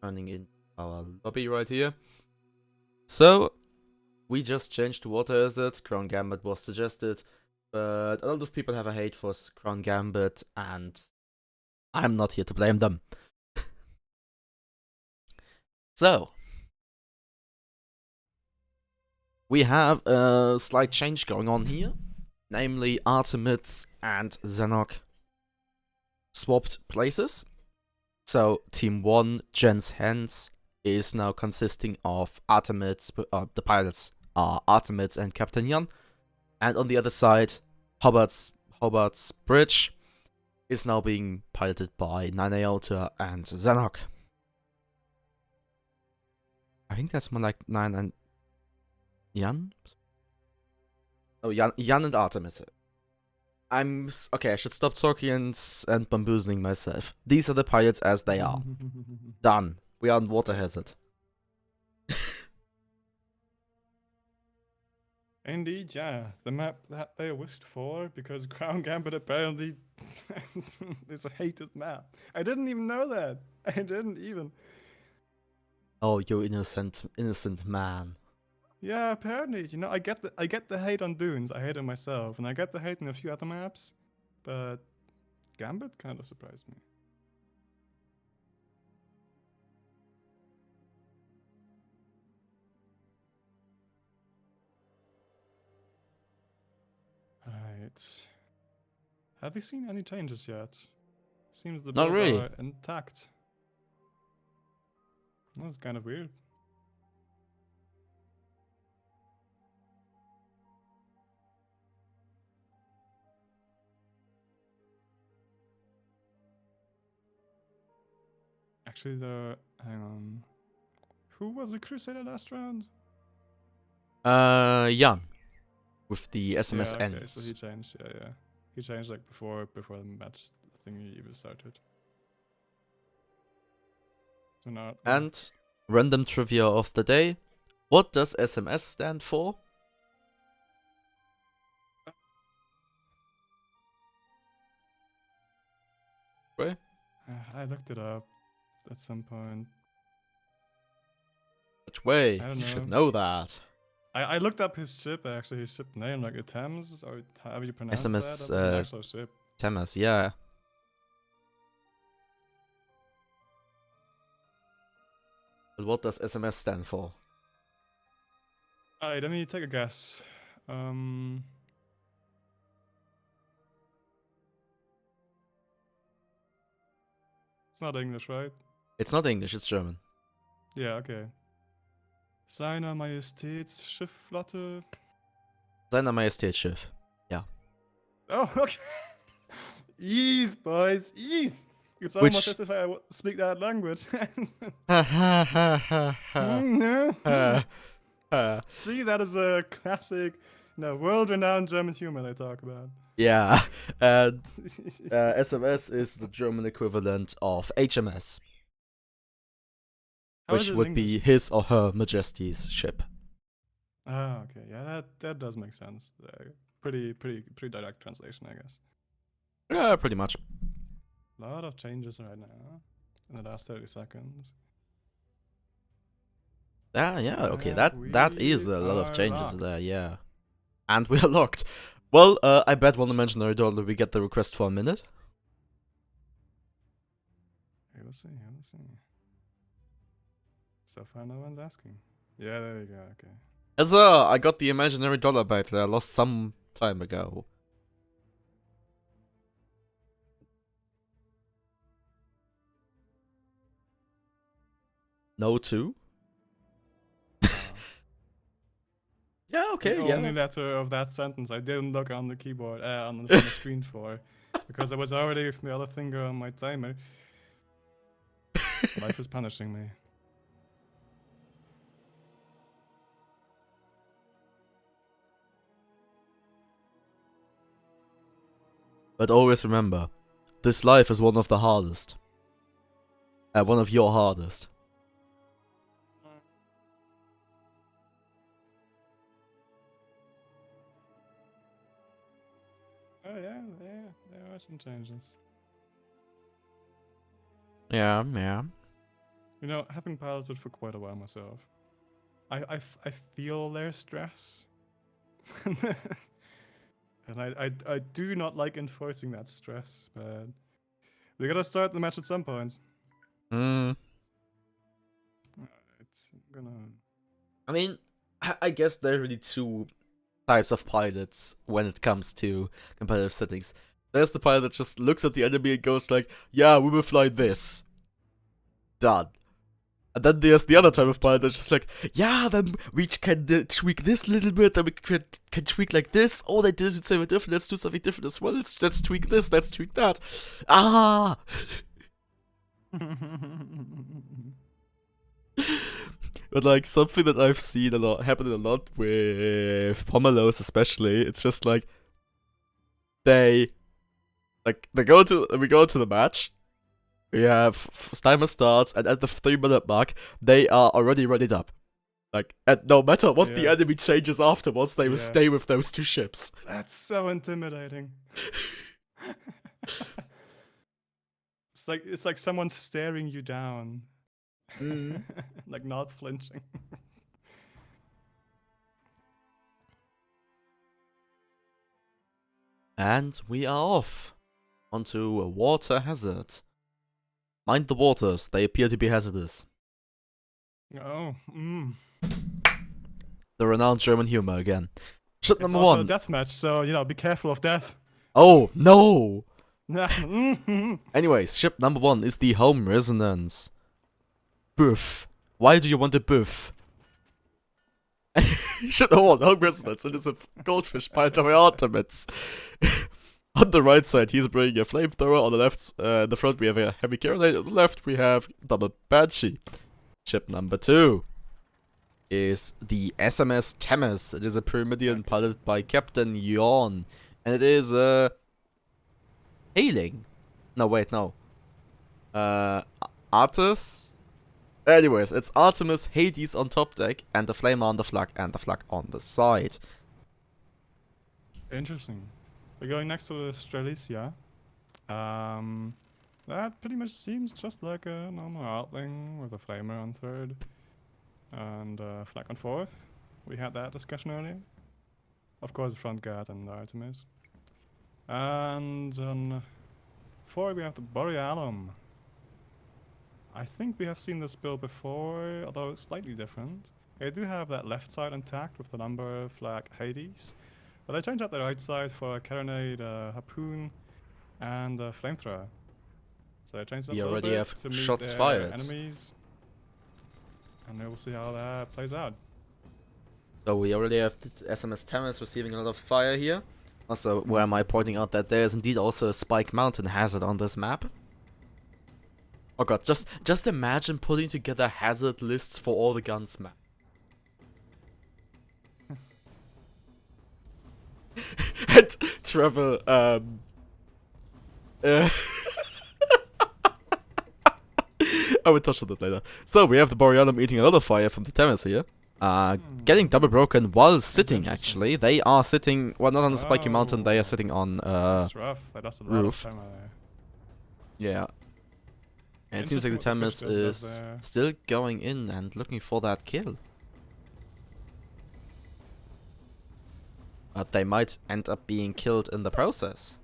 Turning in our lobby right here. So, we just changed the water hazard. Crown Gambit was suggested. But a lot of people have a hate for Crown Gambit, and I'm not here to blame them. So, we have a slight change going on here. Namely, Artemis and Zenok swapped places. So, Team 1, Jen's Hands, is now consisting of Artemis, the pilots are Artemis and Captain Jan. And on the other side, Hobart's bridge is now being piloted by Nine Iota and Zenok. I think that's more like Nine and Jan? Oh, Jan and Artemis. Okay, I should stop talking and bamboozling myself. These are the pilots as they are. Done. We are on water hazard. Indeed, yeah. The map that they wished for, because Crown Gambit apparently is a hated map. I didn't even know that. I didn't even. Oh, you innocent man. Yeah, apparently. You know, I get the hate on Dunes. I hate it myself, and I get the hate in a few other maps, but Gambit kind of surprised me. Right. Have you seen any changes yet? Seems the Not build really. are intact. That's kind of weird. Actually, hang on. Who was the Crusader last round? Jan. With the SMS Yeah, okay, ends. so he changed. Yeah. He changed like before the match thingy even started. So now. And random trivia of the day. What does SMS stand for? Right? I looked it up at some point. Which way? I don't You should know. know that. I looked up his ship, actually, his ship name, like Thames, or however you pronounce SMS, that. That was an actual ship. Temas, yeah. But what does SMS stand for? Alright, let me take a guess. It's not English, right? It's not English, it's German. Yeah, okay. Seiner Majestätsschifflotte. Seiner Majestätsschiff. Yeah. Oh, okay. Ease, boys, ease. It's almost as if I speak that language. See, that is a classic, world-renowned German humor they talk about. Yeah, and SMS is the German equivalent of HMS, which would be His or Her Majesty's ship. Ah, okay, yeah, that does make sense. Pretty direct translation, I guess. Yeah, pretty much. A lot of changes right now in the last 30 seconds. Yeah, okay, that is a lot of changes locked. there, yeah. And we are locked. Well, I bet one imaginary dollar we get the request for a minute. Hey, let's see. So far, no one's asking. Yeah, there you go, okay. I got the imaginary dollar back that I lost some time ago. No two? Yeah, okay, the only letter of that sentence I didn't look on the keyboard, on the screen for, because I was already with my other finger on my timer. Life is punishing me. But always remember, this life is one of the hardest. One of your hardest. Oh yeah, there are some changes. Yeah, yeah. You know, having piloted for quite a while myself, I feel their stress. And I do not like enforcing that stress, but we gotta start the match at some point. Mm. It's gonna. I mean, I guess there are really two types of pilots when it comes to competitive settings. There's the pilot that just looks at the enemy and goes like, yeah, we will fly this. Done. And then there's the other type of pilot that's just like, yeah, then we can tweak this little bit, then we can tweak like this. Oh, they did it something different, let's do something different as well. Let's tweak this, let's tweak that. Ah! But like something that I've seen a lot happening a lot with Pomelos especially, it's just like we go to the match. We have timer starts, and at the 3-minute mark, they are already readied up. Like, and no matter what the enemy changes afterwards, they will stay with those two ships. That's so intimidating. It's like someone staring you down. Like not flinching. And we are off onto a water hazard. Mind the waters, they appear to be hazardous. Oh, The renowned German humor again. Ship number it's also one. a deathmatch, so you know, be careful of death. Oh no! Anyways, ship number one is the home resonance. Buff. Why do you want a buff? Ship number one, home resonance. It is a goldfish pilot by Artemis. On the right side, he's bringing a flamethrower. On the left, the front, we have a heavy carronade. On the left, we have double banshee. Ship number two is the SMS Thames. It is a Pyramidian piloted by Captain Yawn. And it is hailing. No, wait, no. Artis? Anyways, it's Artemis, Hades on top deck, and the flamer on the flag, and the flag on the side. Interesting. We're going next to the Strelitzia. That pretty much seems just like a normal Outling with a flamer on third and a flag on fourth. We had that discussion earlier. Of course, front guard and Artemis. And on four, we have the Borealum. I think we have seen this build before, although slightly different. They do have that left side intact with the number flag Hades. But I changed out the right side for a carronade, harpoon, and a flamethrower. So I changed up a little bit have to meet shots their fired. enemies. And we'll see how that plays out. So we already have the SMS Thames receiving a lot of fire here. Also, where am I pointing out that there is indeed also a Spike Mountain hazard on this map. Oh god, just imagine putting together hazard lists for all the guns map. And Trevor, I will touch on that later. So we have the Borealum eating a lot of fire from the Thames here. Getting double broken while sitting, actually. They are sitting, well, not on the spiky mountain, they are sitting on That's rough. That does a lot roof. of time there. Yeah. And it seems like the Thames is still going in and looking for that kill. But they might end up being killed in the process.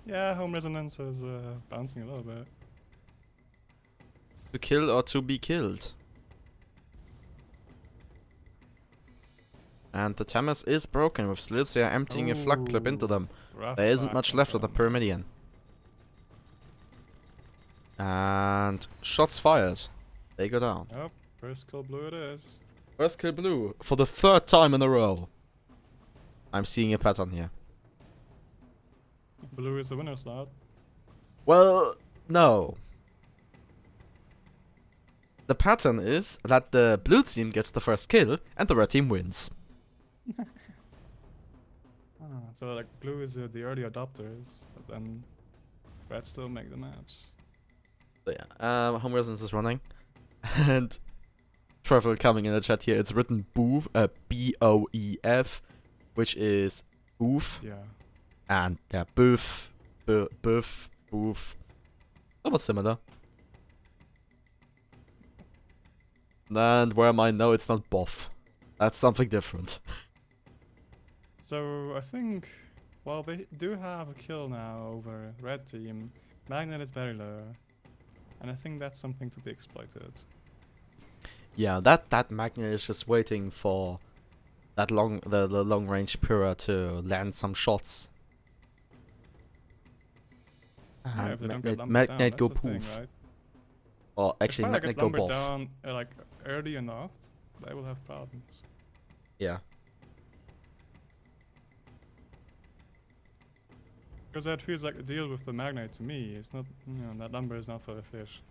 Yeah, home resonance is bouncing a little bit. To kill or to be killed. And the Thames is broken, with Slitsia emptying a flak clip into them. There isn't much left of the Pyramidian. And shots fired. They go down. Yep, first kill blue it is. First kill blue for the third time in a row. I'm seeing a pattern here. Blue is the winner slot. Well, no. The pattern is that the blue team gets the first kill and the red team wins. So like blue is the early adopters, but then red still make the match. So yeah, home resonance is running. And Trevor coming in the chat here, it's written Boof, B-O-E-F, which is Oof. Yeah. And they're boof, boof, boof. Somewhat similar. And where am I? No, it's not boff. That's something different. So I think, well, they do have a kill now over red team. Magnet is very low, and I think that's something to be exploited. Yeah, that Magnet is just waiting for that the long range Pura to land some shots. Yeah, And if they don't get lumbered down, Magnet that's go the thing, poof. right? Or actually, If Paradis Magnet gets go lumbered boff. down like early enough, they will have problems. Yeah. Because that feels like a deal with the Magnet to me. It's not, that lumber is not for the fish.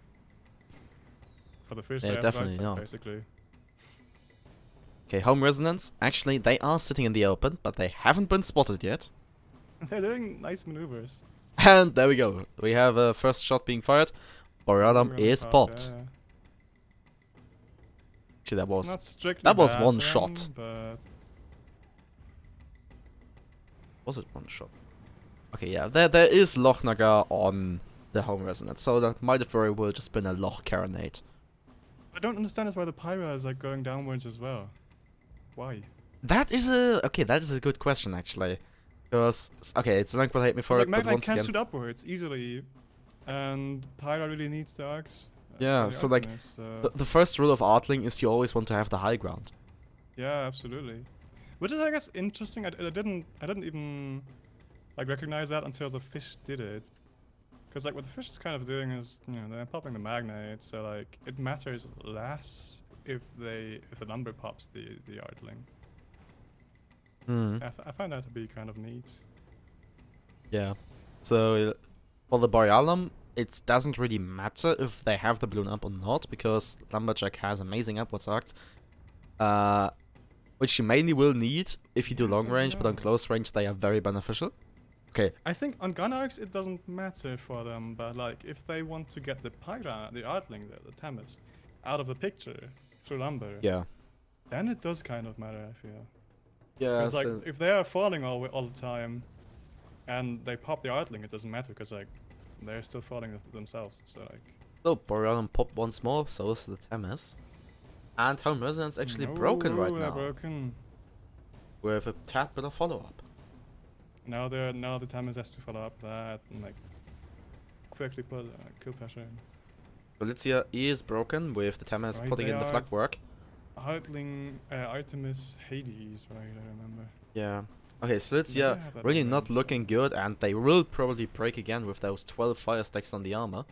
For the fish, Yeah, they have the right definitely side, not. basically. Okay, home resonance. Actually, they are sitting in the open, but they haven't been spotted yet. They're doing nice maneuvers. And there we go. We have a first shot being fired. Borealam Ooh, is on the top, popped. yeah. Actually, It's not strictly that was bad one for shot. them, but Was it one shot? Okay, yeah. There is Lochnagar on the home resonance, so that might have very well just been a Loch Caronate. I don't understand is why the Pyra is like going downwards as well. Why? That is a good question actually. Because okay, it's not gonna hate me for Like it, but Magnet once can again, shoot upwards easily, and Pyra really needs the arcs. yeah. For the So like, Artemis, the first rule of Artling is you always want to have the high ground. yeah, absolutely. Which is, I guess, interesting. I didn't even like recognize that until the fish did it. Because like what the fish is kind of doing is, they're popping the Magnet, so like it matters less if the number pops the Artling. Hmm. I find that to be kind of neat. Yeah. So for the Borealam, it doesn't really matter if they have the balloon up or not, because Lumberjack has amazing upwards arcs. Which you mainly will need if you do Yes long and range, but on no. close range they are very beneficial. Okay. I think on gun arcs it doesn't matter for them, but like if they want to get the Pyra, the Artling, the Themis, out of the picture through lumber, Yeah. then it does kind of matter. I feel. Yeah. Because like if they are falling all the time, and they pop the Artling, it doesn't matter because like they're still falling themselves. So like. So Borealam pop once more, so is the Themis. And home resonance actually broken right they're now. broken. With a tad bit of follow up. Now the Themis has to follow up that and like quickly put kill pressure in. Galizia is broken with the Themis Right, putting they in the are flag work. Artemis, Hades, right? I remember. Yeah. Okay, Yeah, Galizia that really range, not looking good, and they will probably break again with those 12 fire stacks on the armor.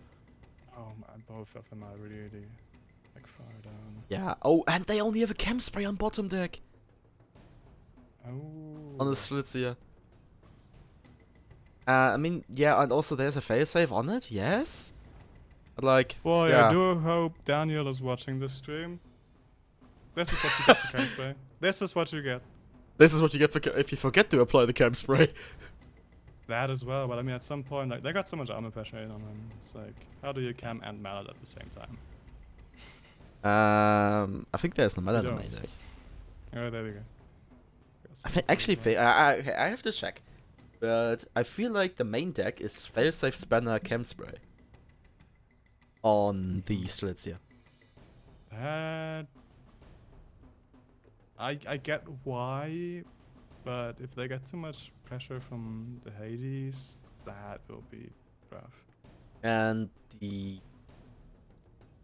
Oh man, both of them are really like far down. Yeah. Oh, and they only have a chem spray on bottom deck. Oh. On the Galizia. I mean, yeah, and also there's a failsafe on it, yes? But like, Boy, yeah. I do hope Daniel is watching this stream. This is what you get for chem spray. This is what you get. This is what you get for if you forget to apply the chem spray. That as well, but I mean at some point, like, they got so much armor pressure in on them. It's like, how do you chem and mallet at the same time? I think there's no mallet on don't. main deck. Oh, there we go. I think actually, I have to check, but I feel like the main deck is failsafe spanner chem spray on the Galizia. That I get why, but if they get too much pressure from the Hades, that will be rough. And the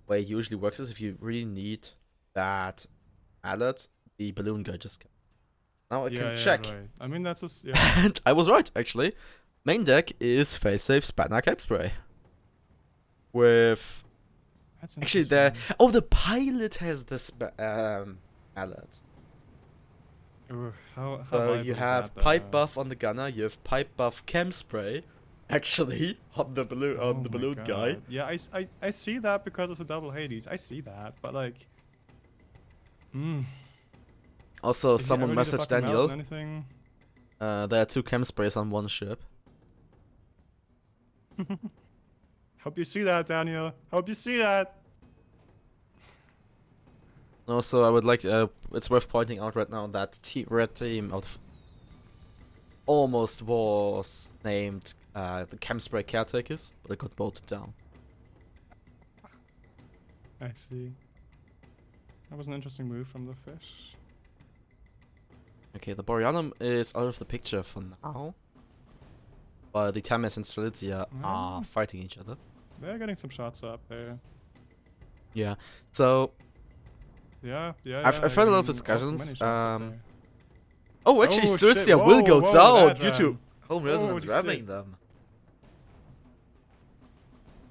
way it usually works is if you really need that mallet, the balloon guy just comes. Now I can check. Right. I mean that's just yeah. And I was right, actually. Main deck is failsafe spanner chem spray. With That's actually the pilot has this mallet. Ooh, how So viable you is have that, pipe buff on the gunner, you have pipe buff chem spray, actually, on the balloon Oh on the my balloon guy. God. Yeah, I see that because of the double Hades. I see that, but like, Also, is he someone ever need to messaged fucking melt Daniel. Anything? There are 2 chem sprays on one ship. Hope you see that, Daniel. Hope you see that. Also, I would like it's worth pointing out right now that red team of almost was named the Campspray Caretakers, but it got bolted down. I see. That was an interesting move from the fish. Okay, the Boreanum is out of the picture for now. While the Thames and Strelitzia are fighting each other. They're getting some shots up there. Yeah, so Yeah. I've heard a lot of getting discussions. many shots up there. Oh, actually, Oh, Strelitzia shit. will go Whoa, down that due to ran. home resonance Holy ramming shit. them.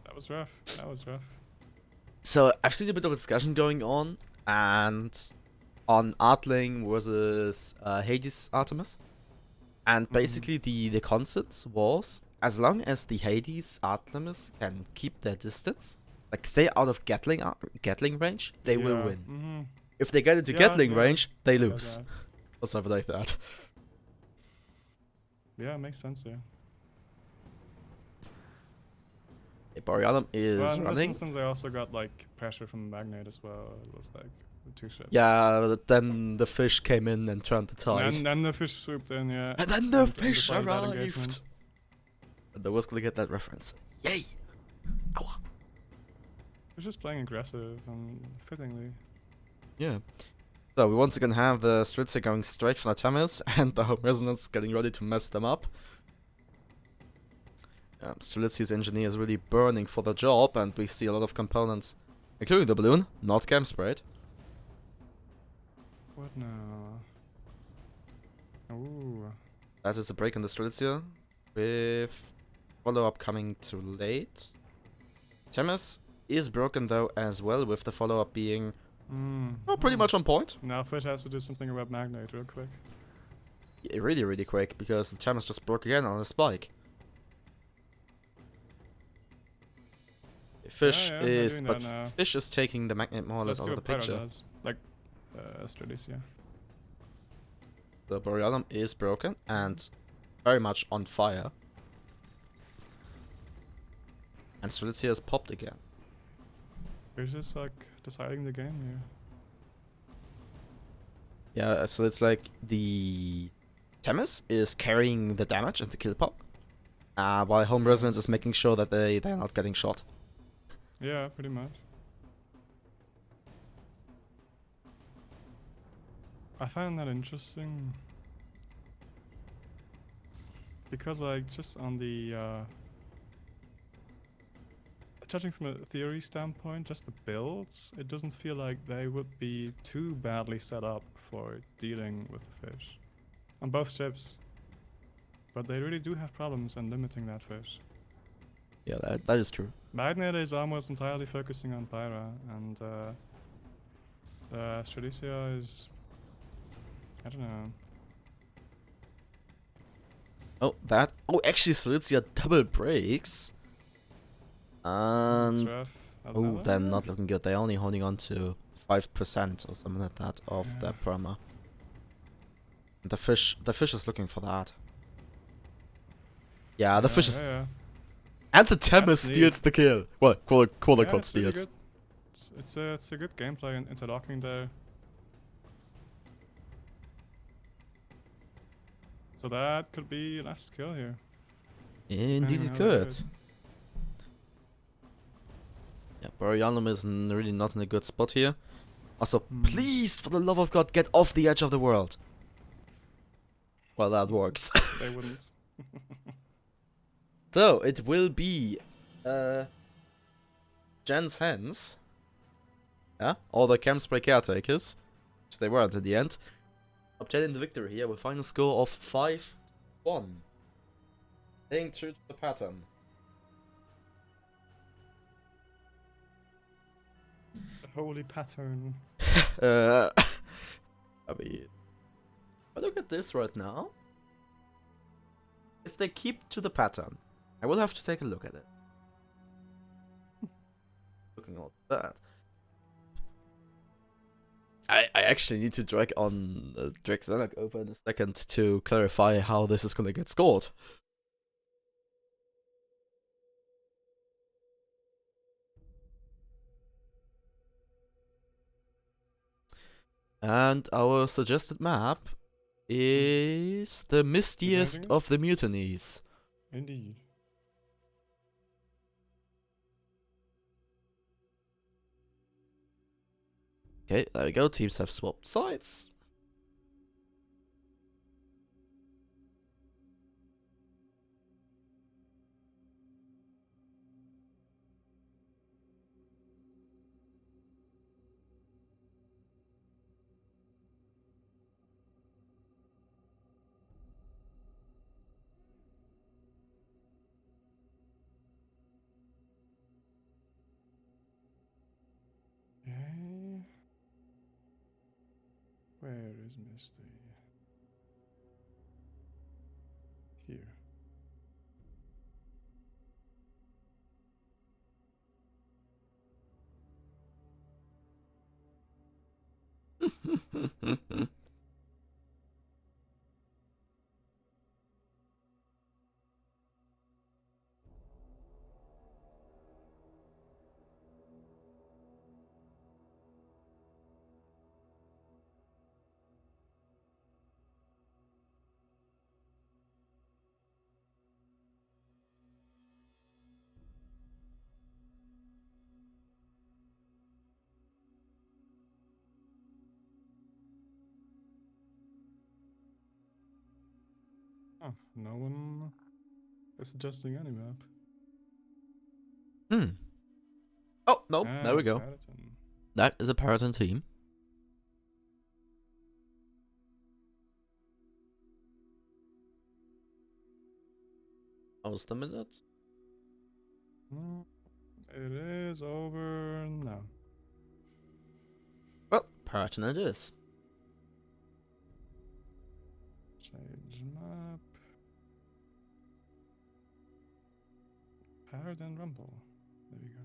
That was rough. That was rough. So I've seen a bit of a discussion going on, and on Artling versus Hades Artemis, and basically the concept was, as long as the Hades Artemis can keep their distance, like stay out of Gatling range, they will win. If they get into Gatling range, they lose. Or something like that. Yeah, makes sense, yeah. Boreanum is Well, in this running. instance, I also got like pressure from the magnet as well. It was like the two ships. Yeah, but then the fish came in and turned the tide. And then the fish swooped in, yeah. And then the and fish decided that arrived! engagement. And I was gonna get that reference. Yay! Ow. It's just playing aggressive and fittingly. Yeah. So we once again have the Stritzer going straight for the Thames and the Home Resonance getting ready to mess them up. Strelitzi's engineer is really burning for the job, and we see a lot of components, including the balloon, not cam sprayed. What now? Ooh. That is a break in the Strelitzia, with follow-up coming too late. Thames is broken though as well, with the follow-up being pretty much on point. Now fish has to do something about magnet real quick. Yeah, really, really quick, because the Thames just broke again on a spike. Fish Fish is taking the magnet more or less out of the picture. Does. Like, Strelitzia. The Boreanum is broken and very much on fire. And Strelitzia is popped again. Fish is like deciding the game here. Yeah, so it's like the Thames is carrying the damage and the kill power, while Home Resonance is making sure that they're not getting shot. Yeah, pretty much. I find that interesting. Because like just on the judging from a theory standpoint, just the builds, it doesn't feel like they would be too badly set up for dealing with the fish. On both ships. But they really do have problems in limiting that fish. Yeah, that is true. Magnet is almost entirely focusing on Pyra, and Strelitzia is... I don't know. Oh, actually Strelitzia double breaks. And they're not looking good. They're only holding on to 5% or something like that of their promo. The fish is looking for that. Yeah, the fish is... And the Thames steals the kill. Well, quote unquote steals. It's a good gameplay and interlocking there. So that could be last kill here. Indeed it could. Yeah, Boreanum is really not in a good spot here. Also, please, for the love of God, get off the edge of the world. Well, that works. They wouldn't. So, it will be Jen's hands. Yeah, all the Camp Spray Caretakers, which they weren't in the end, obtaining the victory here with a final score of 5-1. Staying true to the pattern. The holy pattern. I mean, I look at this right now. If they keep to the pattern, I will have to take a look at it. Looking at that. I actually need to drag on Drake Zanuck over in a second to clarify how this is gonna get scored. And our suggested map is the mistiest anything? of the mutinies. Indeed. Okay, there we go. Teams have swapped sides. Okay. Where is Misty? Here. Oh, no one is suggesting any map. Hmm. Oh, no, there we go. Paradis. That is a Paraton team. How's the minute? It is over now. Well, Paraton it is. Change map. Paradis Rumble. There you go.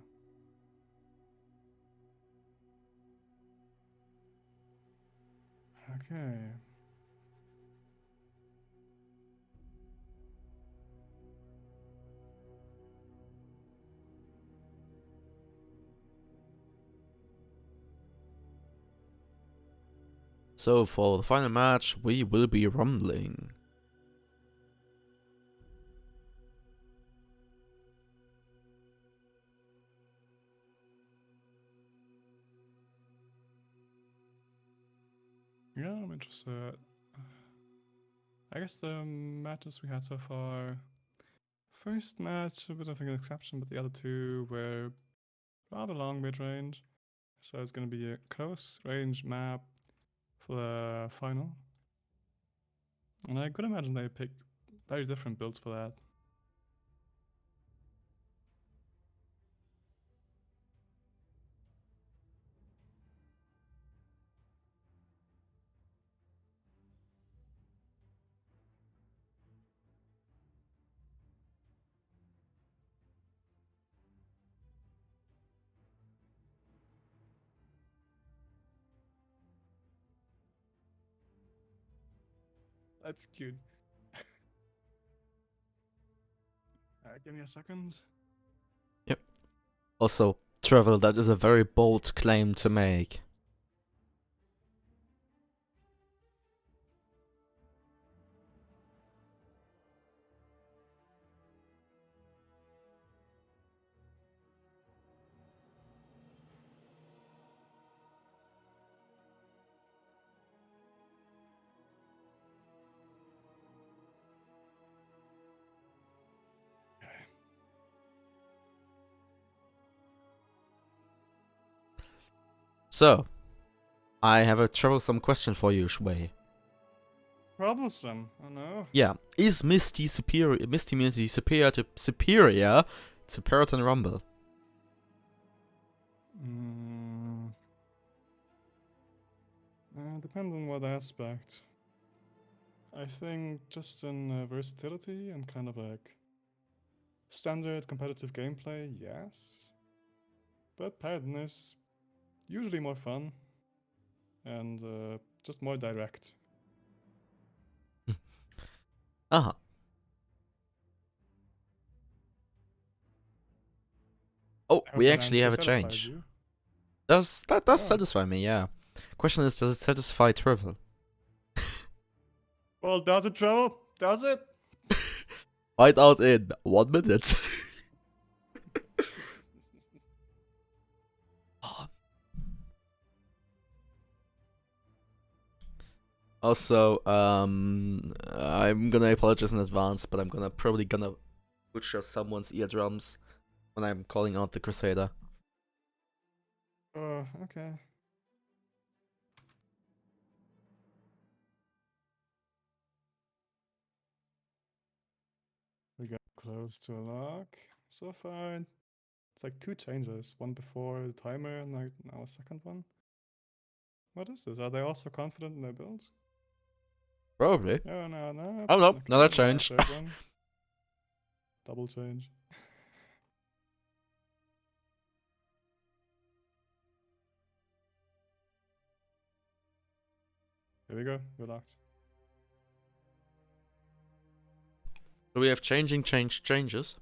Okay. So for the final match, we will be rumbling. Yeah, I'm interested. I guess the matches we had so far. First match, a bit of an exception, but the other two were rather long mid range. So it's going to be a close range map for the final. And I could imagine they pick very different builds for that. That's cute. Give me a second. Yep. Also, Travel, that is a very bold claim to make. So, I have a troublesome question for you, Shwei. Troublesome. Oh no. Yeah, is Misty Immunity superior to Paraton Rumble? Depends on what aspect. I think just in versatility and kind of like standard competitive gameplay, yes. But Paradis is usually more fun and just more direct. Uh-huh. Oh, I hope we that actually answer have a satisfies change. you. That does Oh. satisfy me, yeah. Question is, does it satisfy Travel? Well, does it travel? Does it? Find out in 1 minute. Also, I'm gonna apologize in advance, but I'm probably gonna butcher someone's eardrums when I'm calling out the Crusader. Oh, okay. We got close to a lock. So far, it's like 2 changes. One before the timer and like now a second one. What is this? Are they also confident in their builds? Probably. Oh, no. Oh no, Okay, another wow, change. third one. Double change. Here we go, we're locked. So we have changes.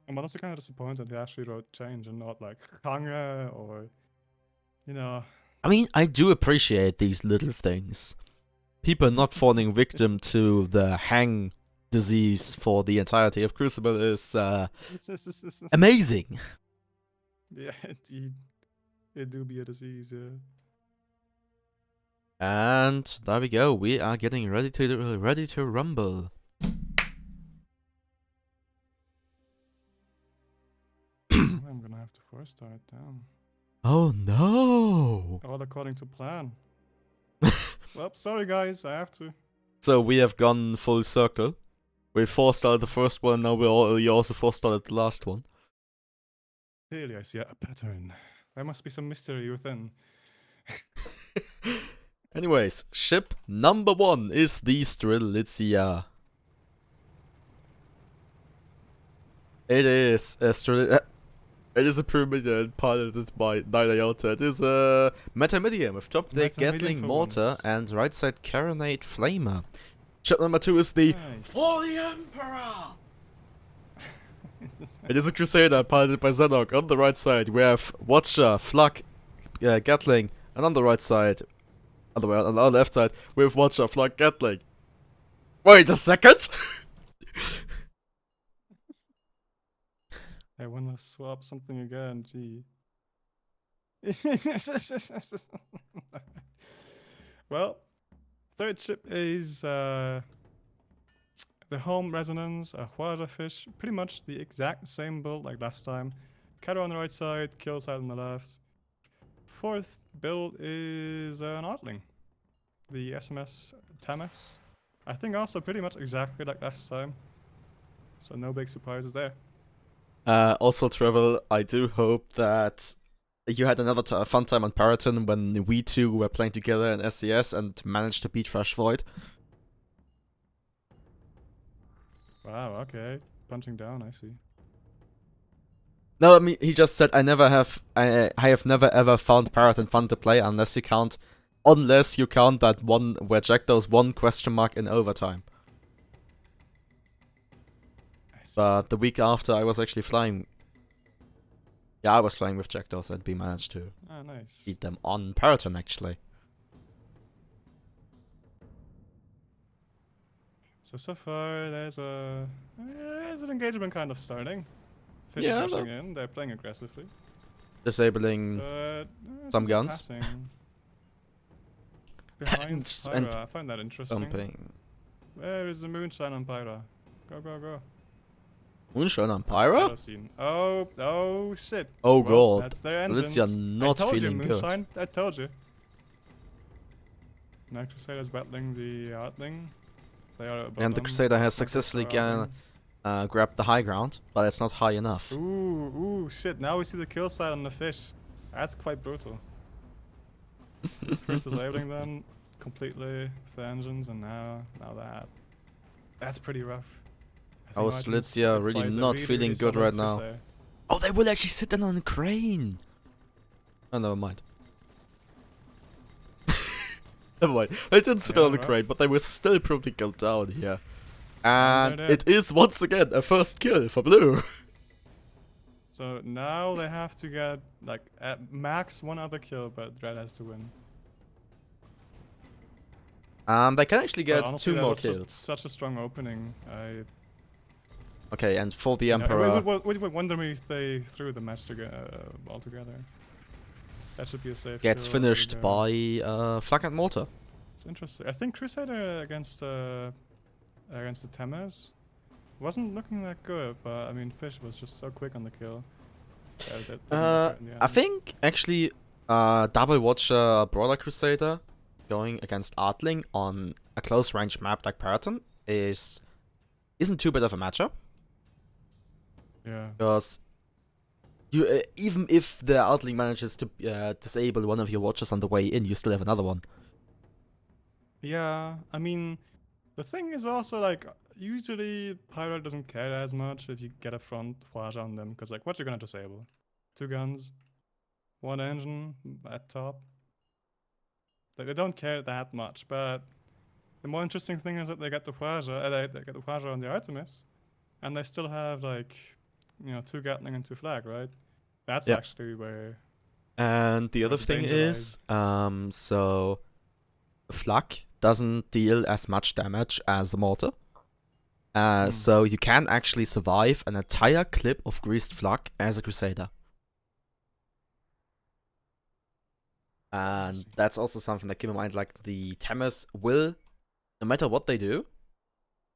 I'm honestly kind of disappointed he actually wrote change and not like Kange or, you know. I mean, I do appreciate these little things. People not falling victim to the hang disease for the entirety of Crucible is amazing. Yeah, indeed. It do be a disease, yeah. And there we go. We are getting ready to rumble. I'm gonna have to force start down. Oh no! All according to plan. Well, sorry guys, I have to. So we have gone full circle. We forced started the first one, now you also forced started the last one. Clearly I see a pattern. There must be some mystery within. Anyways, ship number 1 is the Strelitzia. It is a it is a pyramid piloted by Nidayota. It is a meta-medium with top deck Gatling mortar and right side Carronade flamer. Ship number 2 is the For the Emperor! It is a Crusader piloted by Zenok. On the right side we have Watcher, Flak, Gatling, and on the right side, on the left side, we have Watcher, Flak, Gatling. Wait a second! I wanna swap something again, gee. Well, third ship is the home resonance, a water fish, pretty much the exact same build like last time. Cato on the right side, kill side on the left. Fourth build is an Artling, the SMS Tamas. I think also pretty much exactly like last time. So no big surprises there. Also, Trevor, I do hope that you had another fun time on Paraton when we two were playing together in SCS and managed to beat Fresh Void. Wow, okay. Punching down, I see. No, I mean, he just said I have never ever found Paraton fun to play unless you count that one where Jackdaws won question mark in overtime. But the week after, I was actually flying. Yeah, I was flying with Jackdaws and we managed to beat them on Paraton, actually. So far, there's an engagement kind of starting. Fish Yeah, rushing in, they're playing aggressively. Disabling some guns. Behind Pyra, I find that interesting. Jumping. Where is the moonshine on Pyra? Go, go, go. Moonshine on Pyra? Oh shit. Oh well, god. That's their engines. You're not feeling good. Moonshine. I told you. Now Crusader's battling the Artling. They are above and the them, Crusader so has it's not good successfully for Artling. grabbed the high ground, but it's not high enough. Ooh, shit. Now we see the kill side on the fish. That's quite brutal. First disabling them completely with the engines, and now that. That's pretty rough. Oh, Slitzia really not feeling good right now. Oh, they will actually sit down on the crane! Oh, never mind. Never mind. They didn't sit down on the crane, but they were still probably killed down here. And it is once again a first kill for blue. So now they have to get like at max one other kill, but Red has to win. They can actually But get honestly, 2 that more was kills. just such a strong opening. Okay, and for the It Emperor, would wonder me if they threw the match altogether. That should be a safe gets kill. There we finished go. by Flak and Mortar. It's interesting. I think Crusader against the Temers wasn't looking that good, but I mean, Fish was just so quick on the kill. That didn't matter in the I end. think actually, Double Watcher Brawler Crusader going against Artling on a close range map like Paradis isn't too bad of a matchup. Yeah. Because you even if the Artling manages to disable one of your watchers on the way in, you still have another one. Yeah, I mean, the thing is also like usually Pyro doesn't care as much if you get a front Hwaja on them, because like what you're gonna disable? 2 guns, 1 engine at top. Like, they don't care that much, but the more interesting thing is that they get the Hwaja, they get the Hwaja on the Artemis, and they still have like, 2 Gatling and 2 Flag, right? That's Yeah. actually where And the other the thing danger is, so Flak doesn't deal as much damage as the Mortar. So you can actually survive an entire clip of Greased Flak as a Crusader. And that's also something that keep in mind, like the Temers will, no matter what they do,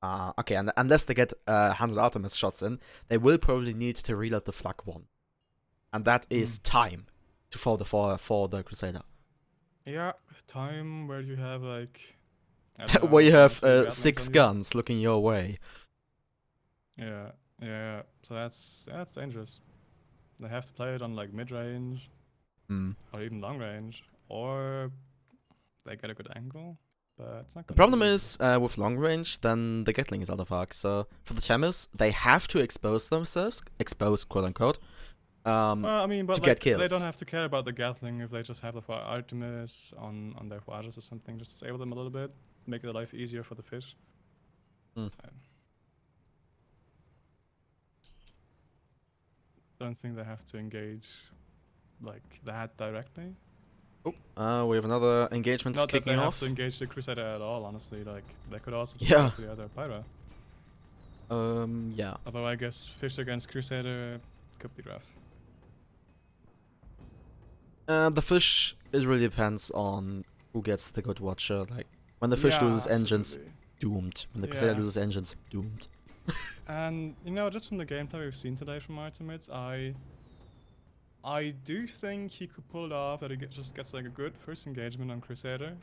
okay, and unless they get 100 Artemis shots in, they will probably need to reload the Flak one. And that is time for the Crusader. Yeah, time where you have like where you have 2 6 on you. guns looking your way. Yeah. So that's dangerous. They have to play it on like mid range, or even long range, or they get a good angle. But it's not. The problem is with long range, then the Gatling is out of arc. So for the Temers, they have to expose themselves, quote unquote. I mean, but to like, get kills. they don't have to care about the Gatling if they just have the Artemis on their Hwajas or something. Just disable them a little bit, make their life easier for the fish. Don't think they have to engage like that directly. Oh, we have another engagement Not that kicking they off. have to engage the Crusader at all, honestly. Like, they could also just Yeah. go for the other Pyro. Yeah. Although I guess Fish against Crusader could be rough. The Fish, it really depends on who gets the good Watcher. Like, when the Fish loses engines, doomed. When the Crusader loses engines, doomed. And, just from the gameplay we've seen today from Artemids, I do think he could pull it off, that he just gets like a good first engagement on Crusader,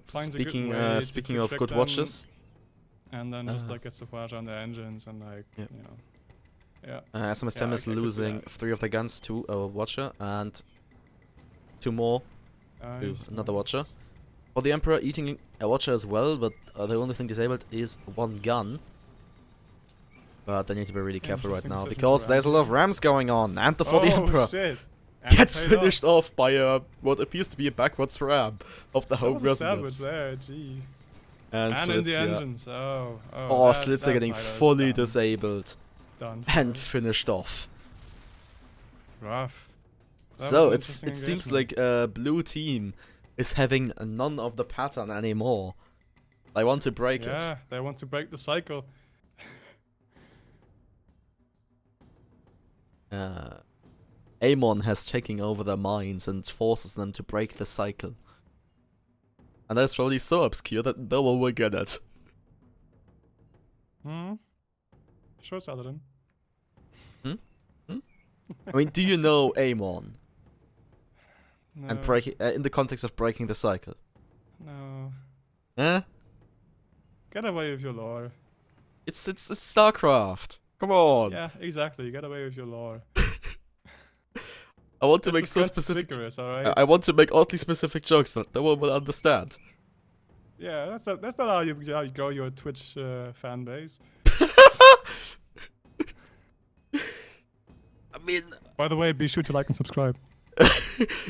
finds speaking a good way speaking to of trick good them, watches, and then just like gets the flash on the engines and like, SMS Tem is losing 3 of the guns to a Watcher and 2 more to another Watcher. For the Emperor, eating a Watcher as well, but the only thing disabled is 1 gun. But they need to be really careful right now, because there's a lot of rams going on, and for the Emperor gets finished off by what appears to be a backwards ram of the home residence. There, gee. And in the Slitz, engines, Slitz are getting fully disabled and finished off. Rough. So it seems like blue team is having none of the pattern anymore. They want to break it. Yeah, they want to break the cycle. Amon has taken over their minds and forces them to break the cycle. And that's probably so obscure that no one will get it. Sure, Saladin. I mean, do you know Amon? No. And breaking in the context of breaking the cycle? No. Eh? Get away with your lore. It's StarCraft. Come on. Yeah, exactly. Get away with your lore. I want to make so specific. Right? I want to make oddly specific jokes that no one will understand. Yeah, that's not how you grow your Twitch fan base. I mean, by the way, be sure to like and subscribe.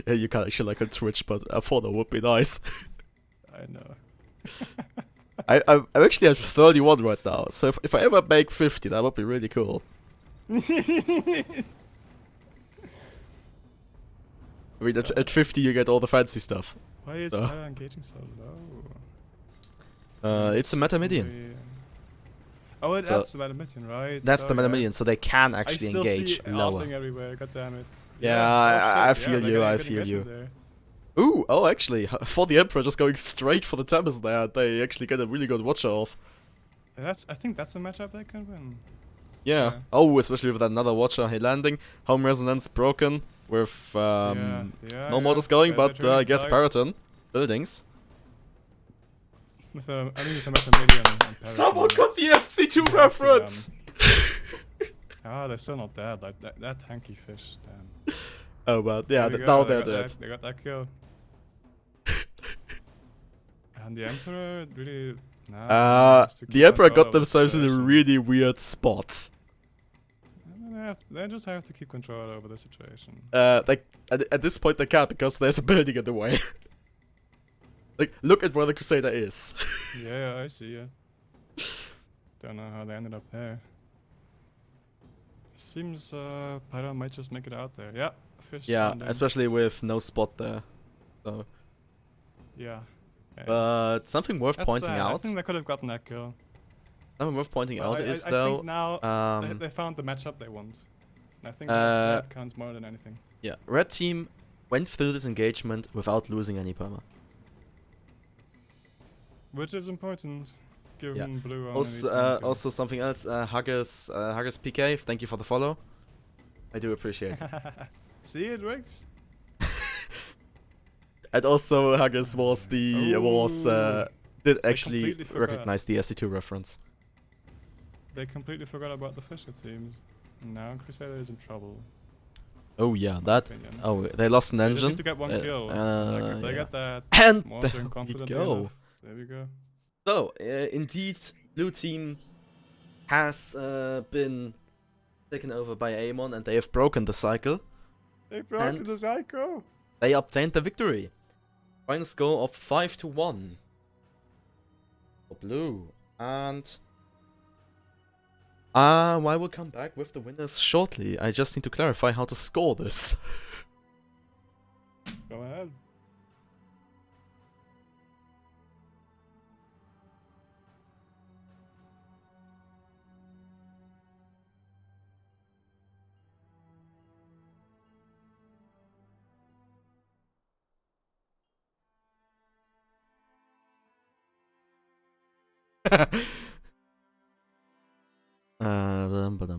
Yeah, you can't actually like on Twitch, but a follow would be nice. I know. I'm actually at 31 right now, so if I ever make 50, that would be really cool. I mean, at 50 you get all the fancy stuff. Why is So. Para engaging so low? It's a Metamedian. Oh, So- that's the Metamedian, right? That's the Sorry, Metamedian, so they can I actually still engage see lower. Ardling everywhere, god damn it. Yeah, Oh, I shit, feel they're you, getting I a good feel you. engagement there. Ooh, oh, actually, for the Emperor just going straight for the Tempest there, they actually get a really good Watcher off. I think that's a matchup they can win. Yeah. Yeah. Oh, especially with another Watcher he landing. Home Resonance broken with Yeah, no models going, but I guess Paraton. Buildings. With a, I mean, with a Metamedian and Someone got the Paraton, FC2 you have to, reference! Ah, they're still not dead. Like that tanky fish, damn. Oh, but yeah, There we now go, they're got dead. They got that kill. And the Emperor really. Nah, has to keep The Emperor control got of the themselves in a situation. really weird spot. They just have to keep control over the situation. Like, at this point they can't because there's a building in the way. Like, look at where the Crusader is. Yeah, I see, yeah. Don't know how they ended up there. Seems Pyro might just make it out there. Yeah, fish Yeah, landing. especially with no spot there. So, Yeah. but something worth That's pointing sad. I out. think they could have gotten that kill. Something worth pointing out But is I though, think now they found the matchup they want. I think that counts more than anything. yeah, Red Team went through this engagement without losing any perma. Which is important, given Yeah. blue only needs Also, one kill. also something else. Huggers PK, thank you for the follow. I do appreciate it. See it works. And also Huggers was did I actually completely forgot. recognize the SC2 reference. They completely forgot about the fish, it seems. Now Crusader is in trouble. Oh yeah, my that. opinion. Oh, they lost an They just engine. need to get one kill. Like if they Yeah. get that And mortar there and we confidently go. enough, there we go. So, indeed, blue team has been taken over by Amon, and they have broken the cycle. They broke the cycle. They obtained the victory. Final score of 5-1 for blue, and I will come back with the winners shortly. I just need to clarify how to score this. Go ahead.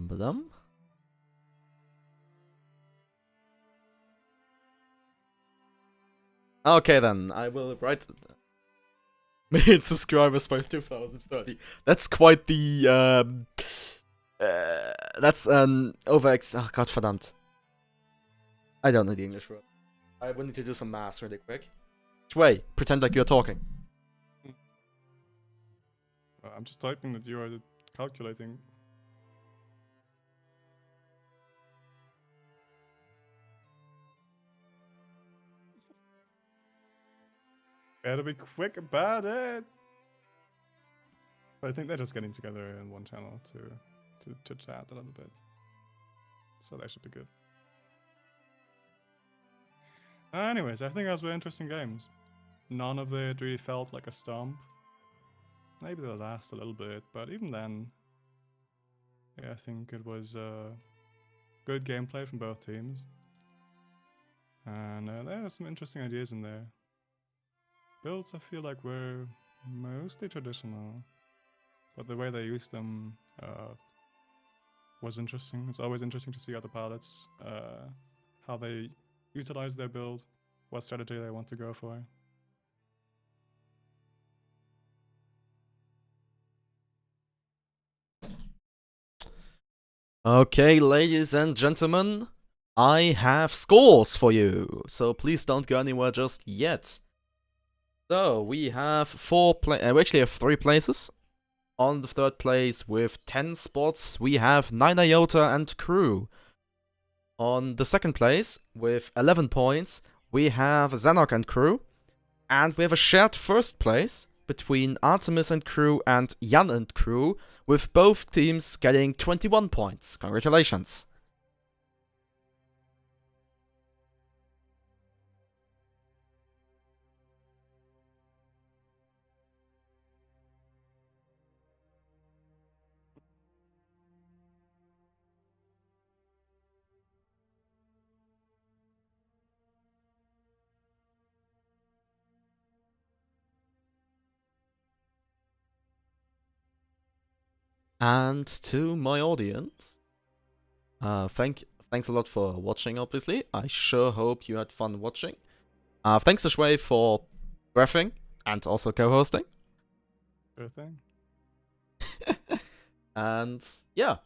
Ba-dum. Okay then, I will write million subscribers by 2030. That's quite the that's an overex. Oh god, verdammt. I don't know the English word. I will need to do some math really quick. Shway, pretend like you're talking. I'm just typing that you are calculating. Better be quick about it. But I think they're just getting together in one channel to chat a little bit. So that should be good. Anyways, I think those were interesting games. None of it really felt like a stomp. Maybe the last a little bit, but even then, yeah, I think it was good gameplay from both teams. And there are some interesting ideas in there. Builds, I feel like, were mostly traditional, but the way they used them was interesting. It's always interesting to see other pilots, how they utilize their build, what strategy they want to go for. Okay, ladies and gentlemen, I have scores for you, so please don't go anywhere just yet. So we have we actually have 3 places. On the 3rd place with 10 spots, we have 9 Iota and Crew. On the 2nd place with 11 points, we have Zanok and Crew. And we have a shared 1st place between Artemis and Crew and Jan and Crew, with both teams getting 21 points. Congratulations. And to my audience, thanks a lot for watching, obviously. I sure hope you had fun watching. Thanks to Shwei for refing and also co-hosting. Sure thing. And yeah,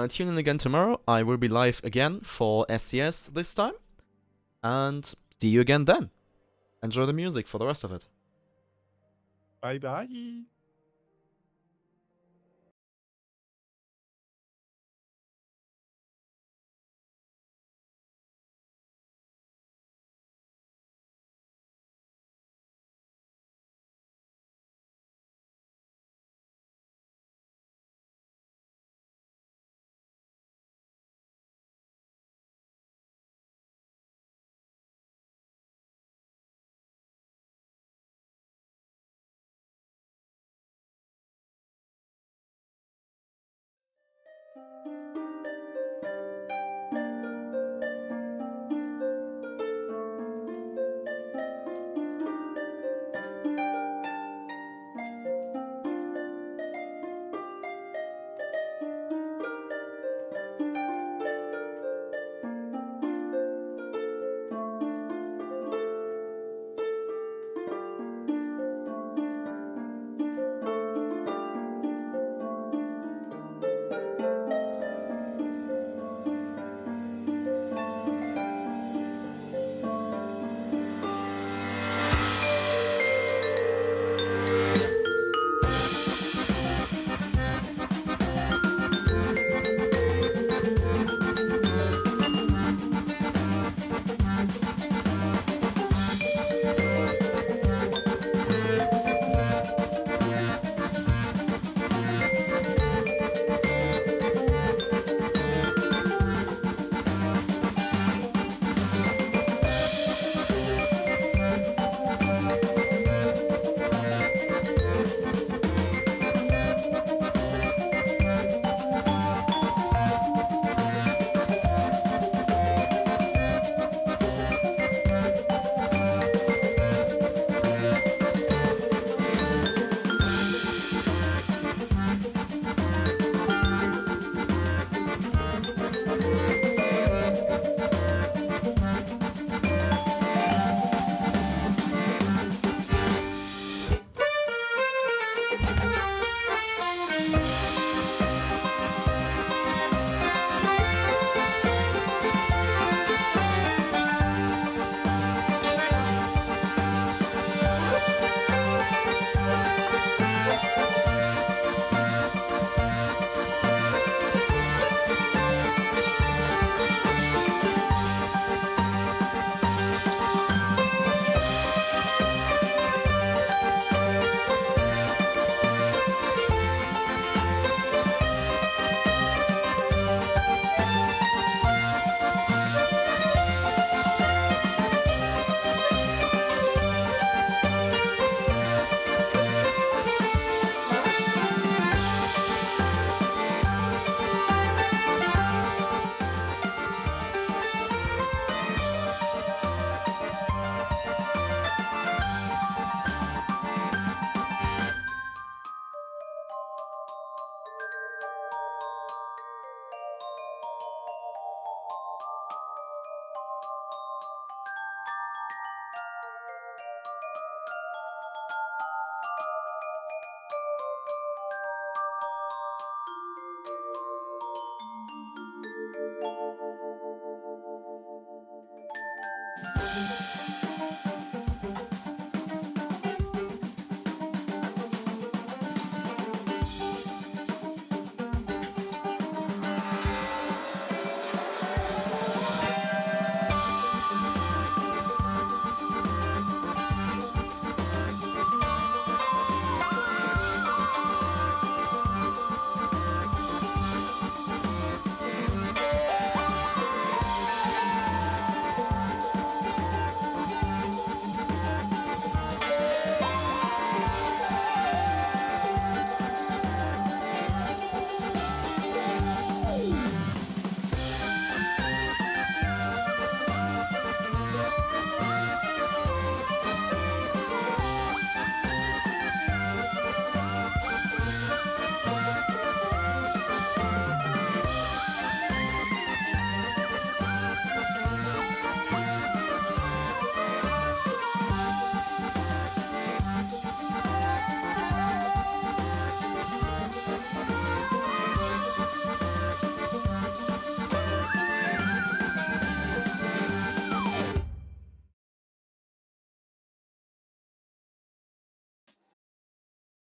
tune in again tomorrow. I will be live again for SCS this time. And see you again then. Enjoy the music for the rest of it. Bye bye.